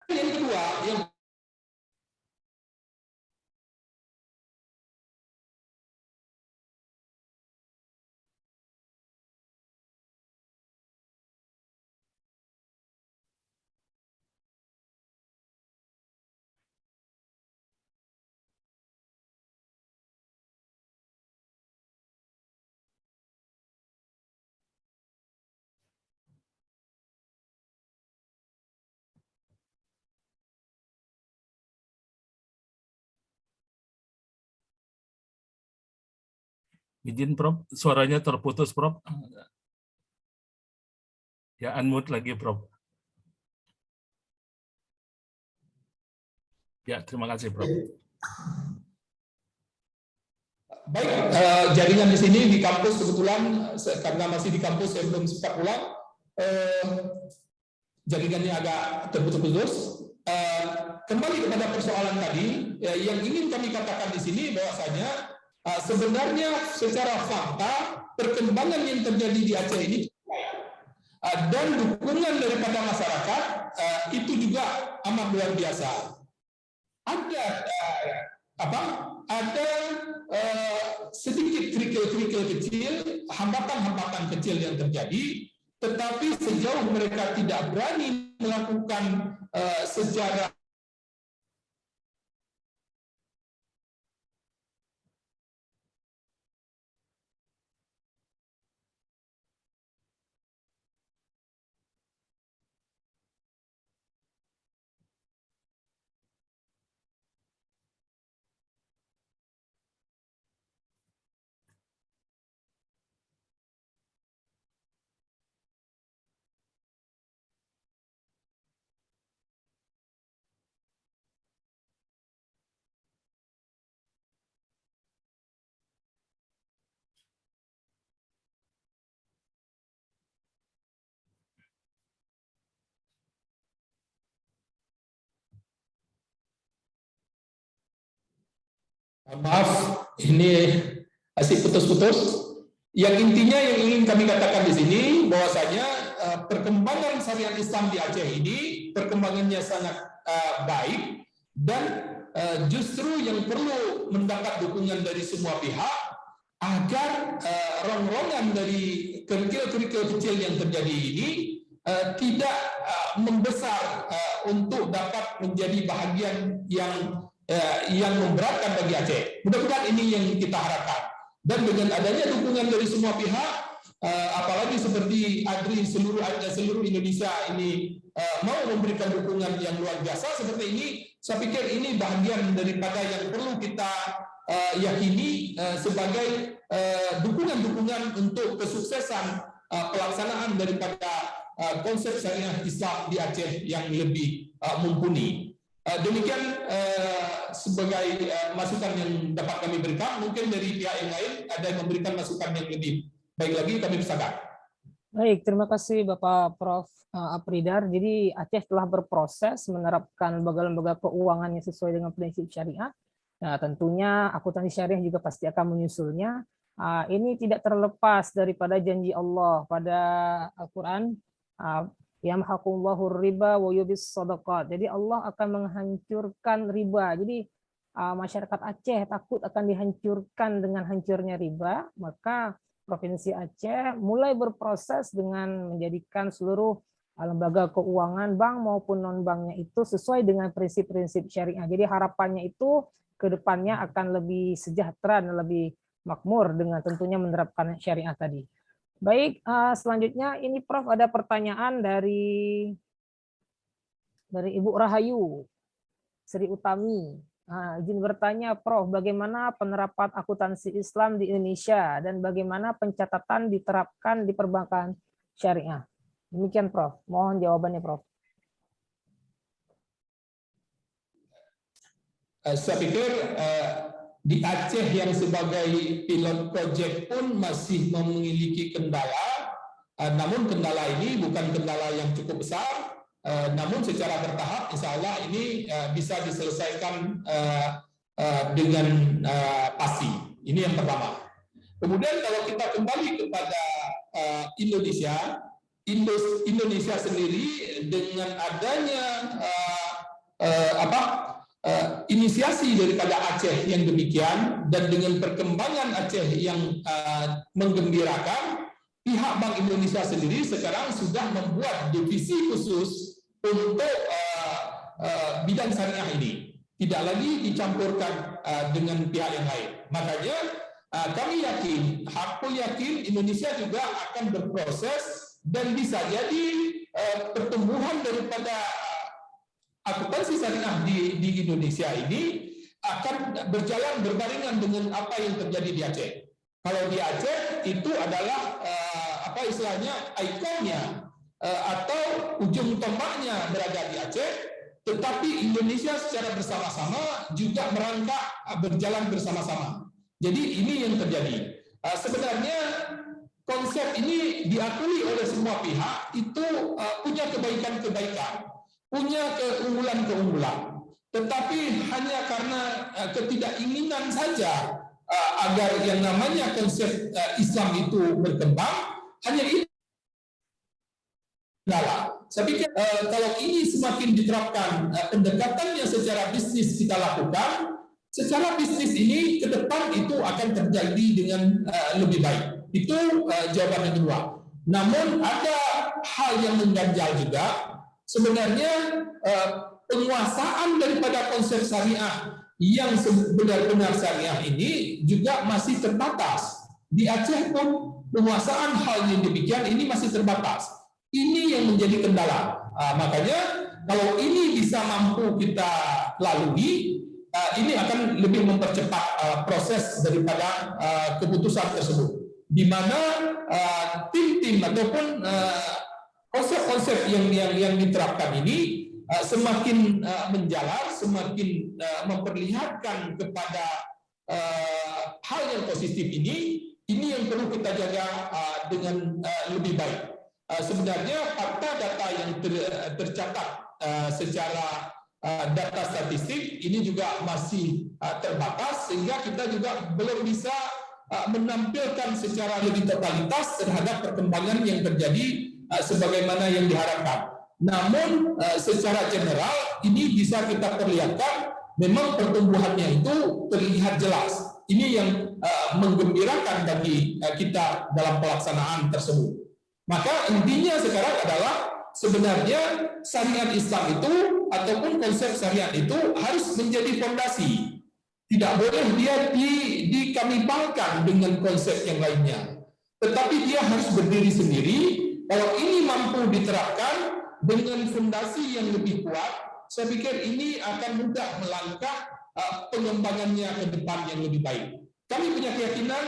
yang kedua yang Izin Prof, suaranya terputus Prof. Ya unmute lagi Prof. Ya terima kasih Prof. baik, jaringan di sini di kampus kebetulan karena masih di kampus saya belum sempat pulang, jaringannya agak terputus-putus. Kembali kepada persoalan tadi, yang ingin kami katakan di sini bahwasanya sebenarnya secara fakta perkembangan yang terjadi di Aceh ini dan dukungan daripada masyarakat itu juga amat luar biasa. Ada sedikit kerikil-kerikil kecil, hambatan-hambatan kecil yang terjadi, tetapi sejauh mereka tidak berani melakukan secara Maaf, ini masih putus-putus. Yang intinya yang ingin kami katakan di sini bahwasanya perkembangan syariat Islam di Aceh ini perkembangannya sangat baik dan justru yang perlu mendapat dukungan dari semua pihak agar rongrongan dari kerikil-kerikil kecil yang terjadi ini tidak membesar untuk dapat menjadi bahagian yang memberatkan bagi Aceh. Mudah-mudahan ini yang kita harapkan. Dan dengan adanya dukungan dari semua pihak, apalagi seperti ADRI seluruh Indonesia ini mau memberikan dukungan yang luar biasa seperti ini, saya pikir ini bahagian daripada yang perlu kita yakini sebagai dukungan-dukungan untuk kesuksesan pelaksanaan daripada konsep syariah Islam di Aceh yang lebih mumpuni. Demikian sebagai masukan yang dapat kami berikan. Mungkin dari pihak yang lain ada yang memberikan masukan yang lebih baik lagi, kami persilakan. Baik, terima kasih Bapak Prof. Apridar. Jadi Aceh telah berproses menerapkan lembaga-lembaga keuangan yang sesuai dengan prinsip syariah. Nah, tentunya akuntansi syariah juga pasti akan menyusulnya. Ini tidak terlepas daripada janji Allah pada Al-Quran. Yamhaqullahu riba wa yubis shadaqat. Jadi Allah akan menghancurkan riba. Jadi masyarakat Aceh takut akan dihancurkan dengan hancurnya riba, maka Provinsi Aceh mulai berproses dengan menjadikan seluruh lembaga keuangan bank maupun non-banknya itu sesuai dengan prinsip-prinsip syariah. Jadi harapannya itu ke depannya akan lebih sejahtera dan lebih makmur dengan tentunya menerapkan syariah tadi. Baik, selanjutnya ini Prof ada pertanyaan dari Ibu Rahayu Sri Utami. Izin bertanya Prof, bagaimana penerapan akuntansi Islam di Indonesia dan bagaimana pencatatan diterapkan di perbankan syariah? Demikian Prof, mohon jawabannya Prof. Saya pikir di Aceh yang sebagai pilot project pun masih memiliki kendala, namun kendala ini bukan kendala yang cukup besar, namun secara bertahap insya Allah ini bisa diselesaikan dengan pasti. Ini yang pertama. Kemudian kalau kita kembali kepada Indonesia sendiri dengan adanya inisiasi daripada Aceh yang demikian dan dengan perkembangan Aceh yang menggembirakan, pihak Bank Indonesia sendiri sekarang sudah membuat divisi khusus untuk bidang syariah ini, tidak lagi dicampurkan dengan pihak yang lain. Makanya kami yakin, aku yakin Indonesia juga akan berproses dan bisa jadi pertumbuhan daripada akuntansi syariah di Indonesia ini akan berjalan berbarengan dengan apa yang terjadi di Aceh. Kalau di Aceh itu adalah apa istilahnya ikonnya atau ujung tombaknya berada di Aceh, tetapi Indonesia secara bersama-sama juga merangkak berjalan bersama-sama. Jadi ini yang terjadi. Sebenarnya konsep ini diakui oleh semua pihak itu punya kebaikan-kebaikan, punya keunggulan-keunggulan, tetapi hanya karena ketidakinginan saja agar yang namanya konsep Islam itu berkembang, hanya itu. Saya pikir kalau ini semakin diterapkan pendekatannya secara bisnis kita lakukan, secara bisnis ini ke depan itu akan terjadi dengan lebih baik. Itu jawaban yang kedua. Namun ada hal yang mengganjal juga. Sebenarnya penguasaan daripada konsep syariah yang benar-benar syariah ini juga masih terbatas. Di Aceh pun penguasaan hal yang demikian ini masih terbatas. Ini yang menjadi kendala. Makanya kalau ini bisa mampu kita lalui, ini akan lebih mempercepat proses daripada keputusan tersebut. Di mana tim-tim ataupun konsep-konsep yang diterapkan ini semakin menjalar, semakin memperlihatkan kepada hal yang positif ini yang perlu kita jaga dengan lebih baik. Sebenarnya fakta data yang tercatat secara data statistik ini juga masih terbatas, sehingga kita juga belum bisa menampilkan secara lebih totalitas terhadap perkembangan yang terjadi sebagaimana yang diharapkan. Namun secara general ini bisa kita perlihatkan memang pertumbuhannya itu terlihat jelas. Ini yang menggembirakan bagi kita dalam pelaksanaan tersebut. Maka intinya sekarang adalah sebenarnya syariat Islam itu ataupun konsep syariat itu harus menjadi fondasi. Tidak boleh dia dikambangkan dengan konsep yang lainnya. Tetapi dia harus berdiri sendiri. Kalau ini mampu diterapkan dengan fondasi yang lebih kuat, saya pikir ini akan mudah melangkah pengembangannya ke depan yang lebih baik. Kami punya keyakinan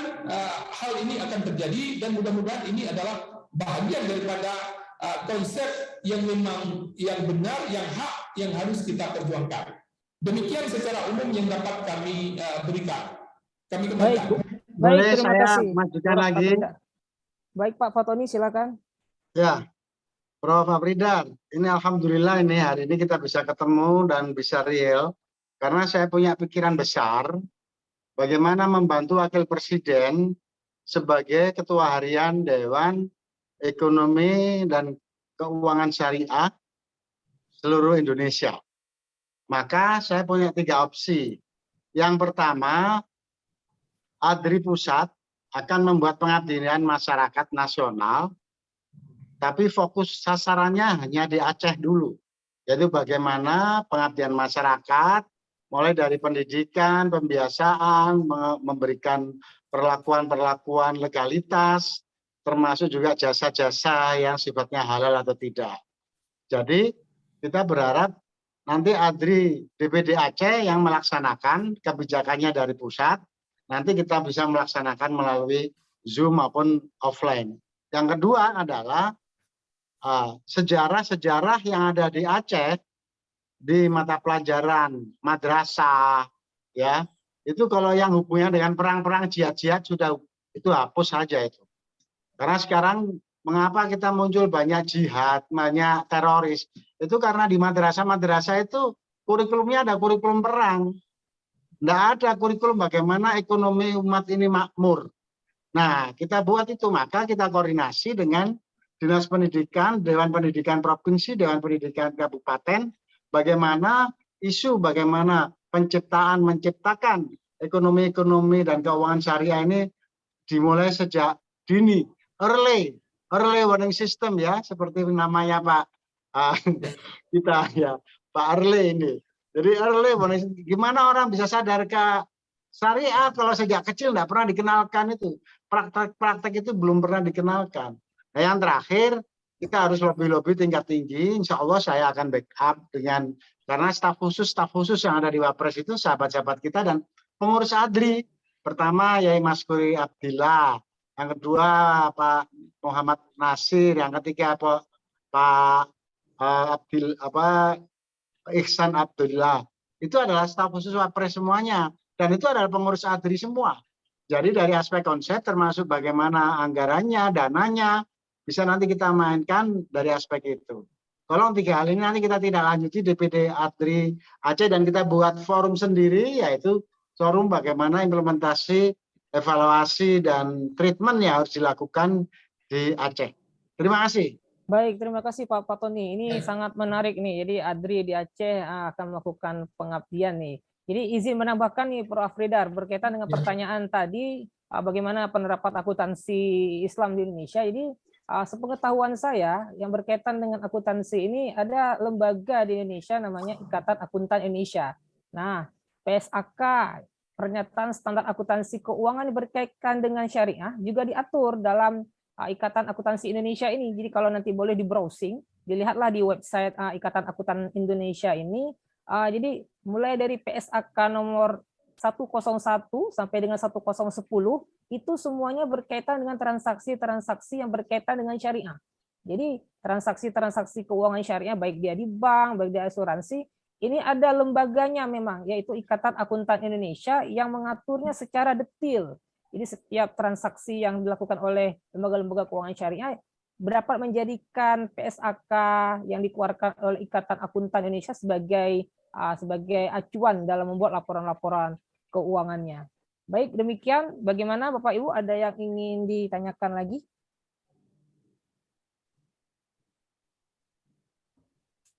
hal ini akan terjadi, dan mudah-mudahan ini adalah bahagian daripada konsep yang memang yang benar, yang hak, yang harus kita perjuangkan. Demikian secara umum yang dapat kami berikan. Kami kembalikan. Boleh terima saya kasih. majukan Prof. lagi? Afridar. Baik Pak Fatoni, silakan. Ya, Prof. Afridar, ini alhamdulillah ini hari ini kita bisa ketemu dan bisa real, karena saya punya pikiran besar bagaimana membantu Wakil Presiden sebagai Ketua Harian Dewan Ekonomi dan Keuangan Syariah seluruh Indonesia. Maka saya punya 3 opsi. Yang pertama, ADRI Pusat akan membuat pengabdian masyarakat nasional, tapi fokus sasarannya hanya di Aceh dulu. Yaitu bagaimana pengabdian masyarakat, mulai dari pendidikan, pembiasaan, memberikan perlakuan-perlakuan legalitas, termasuk juga jasa-jasa yang sifatnya halal atau tidak. Jadi kita berharap nanti ADRI DPD Aceh yang melaksanakan kebijakannya dari pusat, nanti kita bisa melaksanakan melalui Zoom maupun offline. Yang kedua adalah sejarah-sejarah yang ada di Aceh di mata pelajaran madrasah, ya itu kalau yang hubungannya dengan perang-perang jihad-jihad sudah itu hapus saja itu. Karena sekarang mengapa kita muncul banyak jihad, banyak teroris, itu karena di madrasah-madrasah itu kurikulumnya ada kurikulum perang. Tidak ada kurikulum bagaimana ekonomi umat ini makmur. Nah, kita buat itu, maka kita koordinasi dengan Dinas Pendidikan, Dewan Pendidikan Provinsi, Dewan Pendidikan Kabupaten, bagaimana bagaimana menciptakan ekonomi dan keuangan syariah ini dimulai sejak dini, early warning system ya, seperti namanya Pak kita ya, Pak Early ini. Jadi early warning, gimana orang bisa sadar ke syariah kalau sejak kecil tidak pernah dikenalkan itu, praktek itu belum pernah dikenalkan. Nah, yang terakhir kita harus lobby tingkat tinggi. Insya Allah saya akan backup dengan, karena staf khusus yang ada di Wapres itu sahabat-sahabat kita dan pengurus ADRI. Pertama Yai Mas Kuri Abdillah, yang kedua Pak Muhammad Nasir, yang ketiga Pak Ihsan Abdullah. Itu adalah staf khusus Wapres semuanya, dan itu adalah pengurus ADRI semua. Jadi dari aspek konsep termasuk bagaimana anggarannya, dananya, bisa nanti kita mainkan dari aspek itu. Tolong 3 hal ini nanti kita tidak lanjuti DPD ADRI Aceh, dan kita buat forum sendiri, yaitu forum bagaimana implementasi, evaluasi, dan treatment yang harus dilakukan di Aceh. Terima kasih. Baik, terima kasih Pak Fatoni. Ini sangat menarik nih. Jadi ADRI di Aceh akan melakukan pengabdian nih. Jadi izin menambahkan nih Prof. Afridar berkaitan dengan pertanyaan tadi, bagaimana penerapan akuntansi Islam di Indonesia. Jadi sepengetahuan saya yang berkaitan dengan akuntansi ini ada lembaga di Indonesia namanya Ikatan Akuntan Indonesia. Nah, PSAK, pernyataan standar akuntansi keuangan berkaitan dengan syariah juga diatur dalam Ikatan Akuntansi Indonesia ini. Jadi kalau nanti boleh di browsing, dilihatlah di website Ikatan Akuntan Indonesia ini. Jadi mulai dari PSAK nomor 101 sampai dengan 1010 itu semuanya berkaitan dengan transaksi-transaksi yang berkaitan dengan syariah. Jadi transaksi-transaksi keuangan syariah baik dia di bank, baik di asuransi, ini ada lembaganya memang, yaitu Ikatan Akuntan Indonesia yang mengaturnya secara detail. Jadi setiap transaksi yang dilakukan oleh lembaga-lembaga keuangan syariah dapat menjadikan PSAK yang dikeluarkan oleh Ikatan Akuntan Indonesia sebagai sebagai acuan dalam membuat laporan-laporan keuangannya. Baik, demikian. Bagaimana Bapak Ibu, ada yang ingin ditanyakan lagi?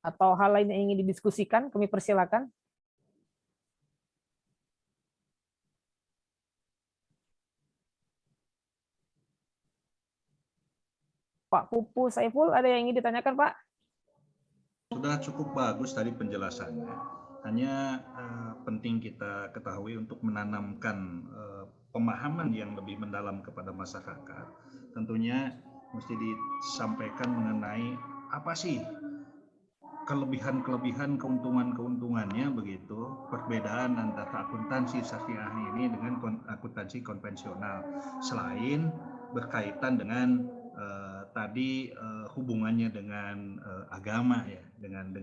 Atau hal lain yang ingin didiskusikan, kami persilakan. Pak Pupu Saiful, ada yang ingin ditanyakan, Pak? Sudah cukup bagus tadi penjelasannya. Hanya penting kita ketahui untuk menanamkan pemahaman yang lebih mendalam kepada masyarakat. Tentunya mesti disampaikan mengenai apa sih kelebihan-kelebihan, keuntungan-keuntungannya begitu, perbedaan antara akuntansi syariah ini dengan akuntansi konvensional. Selain berkaitan dengan tadi hubungannya dengan agama ya, dengan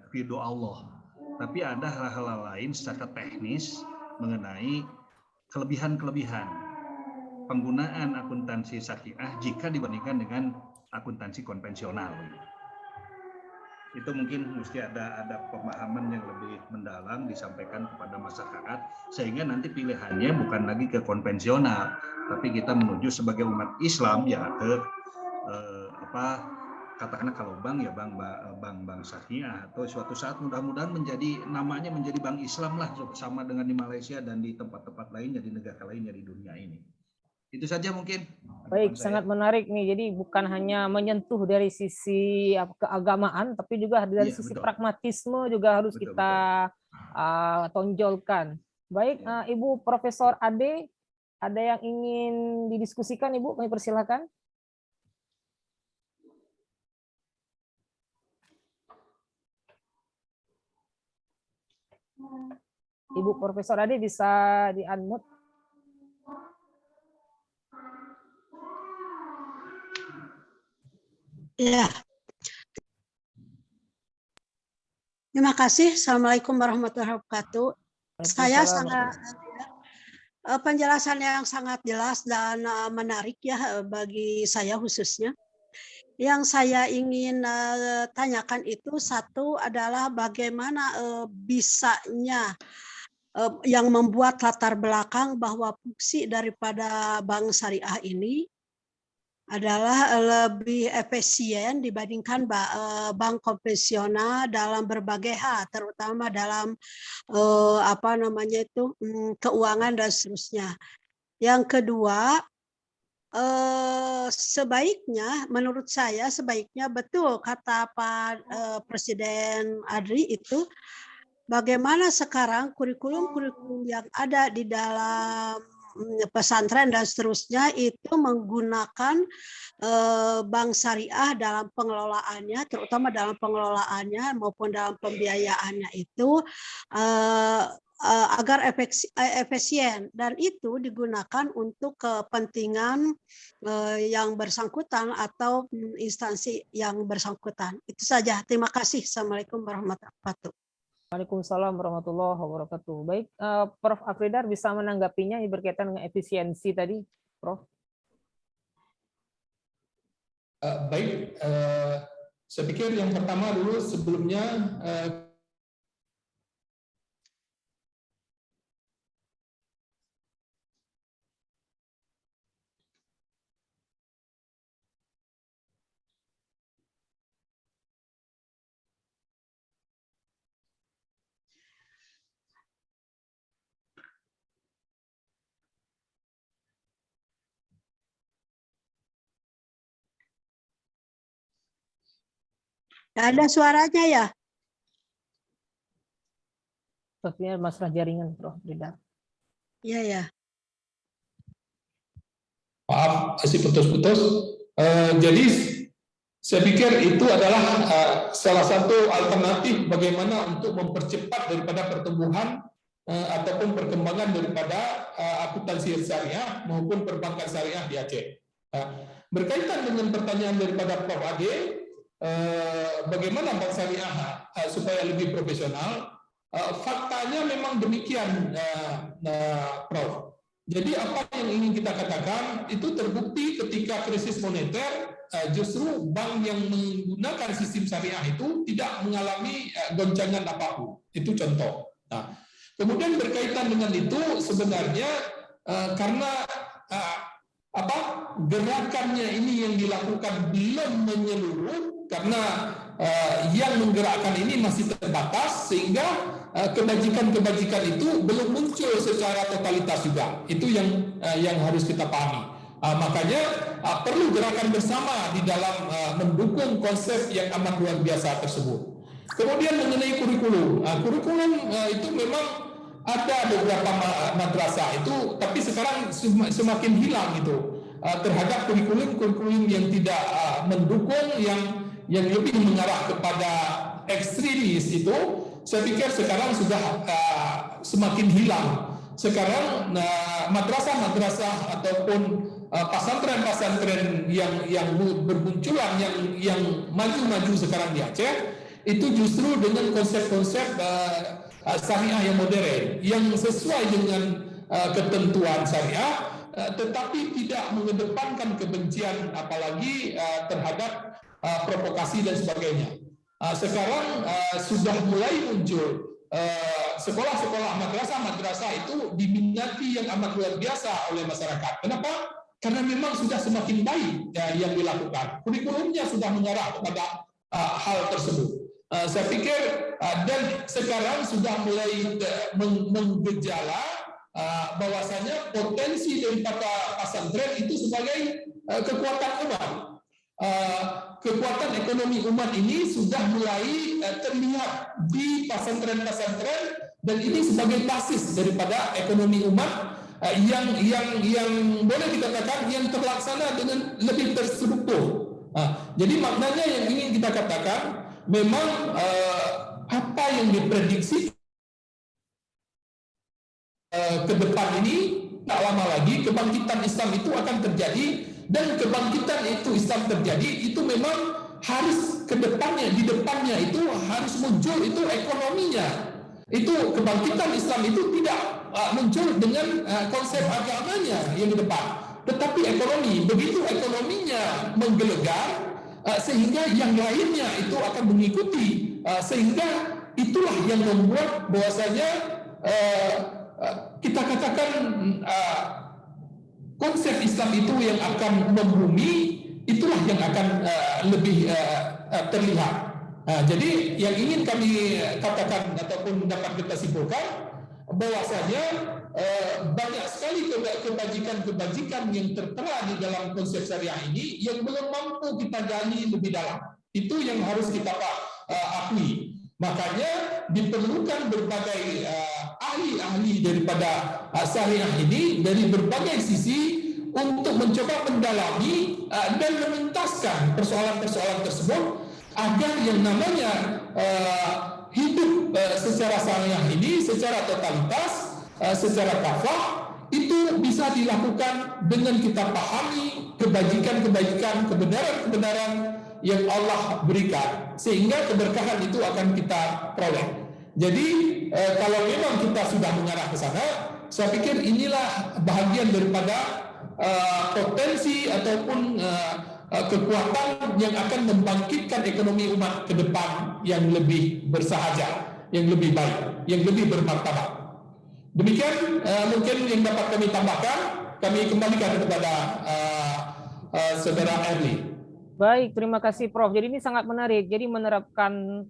ridho Allah. Tapi ada hal-hal lain secara teknis mengenai kelebihan-kelebihan penggunaan akuntansi syariah jika dibandingkan dengan akuntansi konvensional. Itu mungkin mesti ada pemahaman yang lebih mendalam disampaikan kepada masyarakat sehingga nanti pilihannya bukan lagi ke konvensional, tapi kita menuju sebagai umat Islam ya ke katakanlah kalau bank ya bank syariah, atau suatu saat mudah-mudahan namanya menjadi bank Islam lah, sama dengan di Malaysia dan di tempat-tempat lainnya, di negara lainnya di dunia ini. Itu saja mungkin. Baik, sangat menarik nih. Jadi bukan hanya menyentuh dari sisi keagamaan, tapi juga dari sisi pragmatisme juga harus kita tonjolkan. Baik, Ibu Profesor Ade, ada yang ingin didiskusikan, Ibu? Kami persilakan. Ibu Profesor Ade bisa di-unmute. Ya, terima kasih. Assalamualaikum warahmatullahi wabarakatuh. Saya sangat penjelasan yang sangat jelas dan menarik ya bagi saya khususnya. Yang saya ingin tanyakan itu satu adalah bagaimana bisanya yang membuat latar belakang bahwa fungsi daripada bank syariah ini adalah lebih efisien dibandingkan bank konvensional dalam berbagai hal, terutama dalam keuangan dan seterusnya. Yang kedua, sebaiknya, menurut saya sebaiknya betul kata Pak Presiden Adri itu, bagaimana sekarang kurikulum-kurikulum yang ada di dalam pesantren dan seterusnya itu menggunakan bank syariah dalam pengelolaannya, terutama dalam pengelolaannya maupun dalam pembiayaannya itu agar efisien, dan itu digunakan untuk kepentingan yang bersangkutan atau instansi yang bersangkutan. Itu saja. Terima kasih. Assalamualaikum warahmatullahi wabarakatuh. Waalaikumsalam warahmatullahi wabarakatuh. Baik, Prof. Afridar bisa menanggapinya berkaitan dengan efisiensi tadi, Prof. Baik, saya pikir yang pertama dulu sebelumnya Ada suaranya ya? Sepertinya masalah jaringan, Prof. Afridar. Iya ya. Maaf, masih putus-putus. Jadi saya pikir itu adalah salah satu alternatif bagaimana untuk mempercepat daripada pertumbuhan ataupun perkembangan daripada akuntansi syariah maupun perbankan syariah di Aceh. Berkaitan dengan pertanyaan daripada Prof. Ade, bagaimana bank syariah supaya lebih profesional? Faktanya memang demikian, Prof. Jadi apa yang ingin kita katakan itu terbukti ketika krisis moneter, justru bank yang menggunakan sistem syariah itu tidak mengalami goncangan apapun. Itu contoh. Nah, kemudian berkaitan dengan itu sebenarnya karena gerakannya ini yang dilakukan belum menyeluruh, karena yang menggerakkan ini masih terbatas, sehingga kebajikan-kebajikan itu belum muncul secara totalitas juga. Itu yang harus kita pahami. Makanya perlu gerakan bersama di dalam mendukung konsep yang amat luar biasa tersebut. Kemudian mengenai kurikulum, kurikulum itu memang ada beberapa madrasah itu, tapi sekarang semakin hilang itu terhadap kurikulum yang tidak mendukung, yang lebih mengarah kepada ekstremis itu. Saya pikir sekarang sudah semakin hilang. Sekarang madrasah-madrasah ataupun pesantren-pesantren yang bermunculan, yang maju-maju sekarang di Aceh, itu justru dengan konsep-konsep syariah yang modern, yang sesuai dengan ketentuan syariah, tetapi tidak mengedepankan kebencian, apalagi terhadap provokasi dan sebagainya. Sekarang sudah mulai muncul sekolah-sekolah madrasah itu diminati yang amat luar biasa oleh masyarakat. Kenapa? Karena memang sudah semakin baik yang dilakukan. Kurikulumnya sudah mengarah kepada hal tersebut. Saya pikir dan sekarang sudah mulai menggejala bahwasanya potensi daripada pesantren itu sebagai kekuatan umat. Kekuatan ekonomi umat ini sudah mulai terlihat di pesantren-pesantren, dan ini sebagai basis daripada ekonomi umat yang boleh dikatakan yang terlaksana dengan lebih terstruktur. Jadi maknanya yang ingin kita katakan, memang apa yang diprediksi ke depan ini tak lama lagi kebangkitan Islam itu akan terjadi, dan kebangkitan itu Islam terjadi itu memang harus ke depannya, di depannya itu harus muncul itu ekonominya. Itu kebangkitan Islam itu tidak muncul dengan konsep agamanya yang di depan, tetapi ekonomi. Begitu ekonominya menggelegar, sehingga yang lainnya itu akan mengikuti, sehingga itulah yang membuat bahwasanya kita katakan konsep Islam itu yang akan membumi, itulah yang akan lebih terlihat. Jadi yang ingin kami katakan ataupun dapat kita simpulkan, bahwasanya banyak sekali kebajikan-kebajikan yang tertera di dalam konsep syariah ini yang belum mampu kita gali lebih dalam. Itu yang harus kita akui. Makanya diperlukan berbagai ahli-ahli daripada syariah ini dari berbagai sisi untuk mencoba mendalami dan menuntaskan persoalan-persoalan tersebut, agar yang namanya hidup secara syariah ini secara totalitas, secara kafah, itu bisa dilakukan dengan kita pahami kebajikan-kebajikan, kebenaran-kebenaran yang Allah berikan, sehingga keberkahan itu akan kita peroleh. Jadi kalau memang kita sudah mengarah ke sana, saya pikir inilah bahagian daripada potensi ataupun kekuatan yang akan membangkitkan ekonomi umat ke depan yang lebih bersahaja, yang lebih baik, yang lebih bermartabat. Demikian mungkin yang dapat kami tambahkan. Kami kembalikan kepada Saudara Erli. Baik, terima kasih Prof. Jadi ini sangat menarik. Jadi menerapkan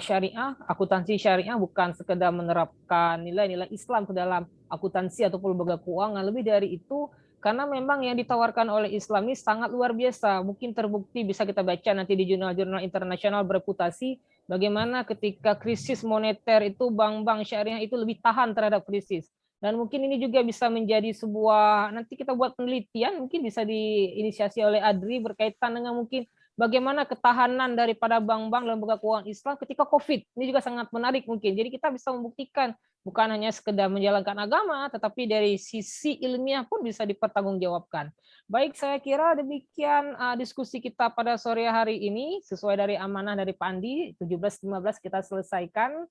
syariah, akuntansi syariah bukan sekedar menerapkan nilai-nilai Islam ke dalam akuntansi ataupun lembaga keuangan. Lebih dari itu, karena memang yang ditawarkan oleh Islam ini sangat luar biasa. Mungkin terbukti bisa kita baca nanti di jurnal-jurnal internasional bereputasi bagaimana ketika krisis moneter itu bank-bank syariah itu lebih tahan terhadap krisis. Dan mungkin ini juga bisa menjadi sebuah, nanti kita buat penelitian, mungkin bisa diinisiasi oleh ADRI berkaitan dengan mungkin bagaimana ketahanan daripada bank-bank lembaga keuangan Islam ketika COVID. Ini juga sangat menarik mungkin. Jadi kita bisa membuktikan bukan hanya sekedar menjalankan agama, tetapi dari sisi ilmiah pun bisa dipertanggungjawabkan. Baik, saya kira demikian diskusi kita pada sore hari ini, sesuai dari amanah dari Pak Andi, 17.15 kita selesaikan.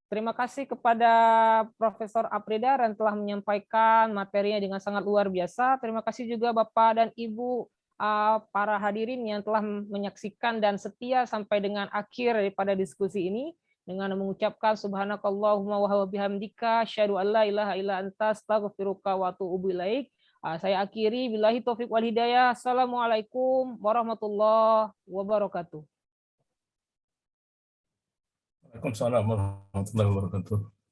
Terima kasih kepada Profesor Afrida yang telah menyampaikan materinya dengan sangat luar biasa. Terima kasih juga Bapak dan Ibu para hadirin yang telah menyaksikan dan setia sampai dengan akhir daripada diskusi ini, dengan mengucapkan subhanakallahumma wa bihamdika asyhadu an la ilaha illa anta astaghfiruka wa atubu ilaik. Saya akhiri, billahi taufik wal hidayah. Assalamualaikum warahmatullahi wabarakatuh. Waalaikumsalam warahmatullahi wabarakatuh.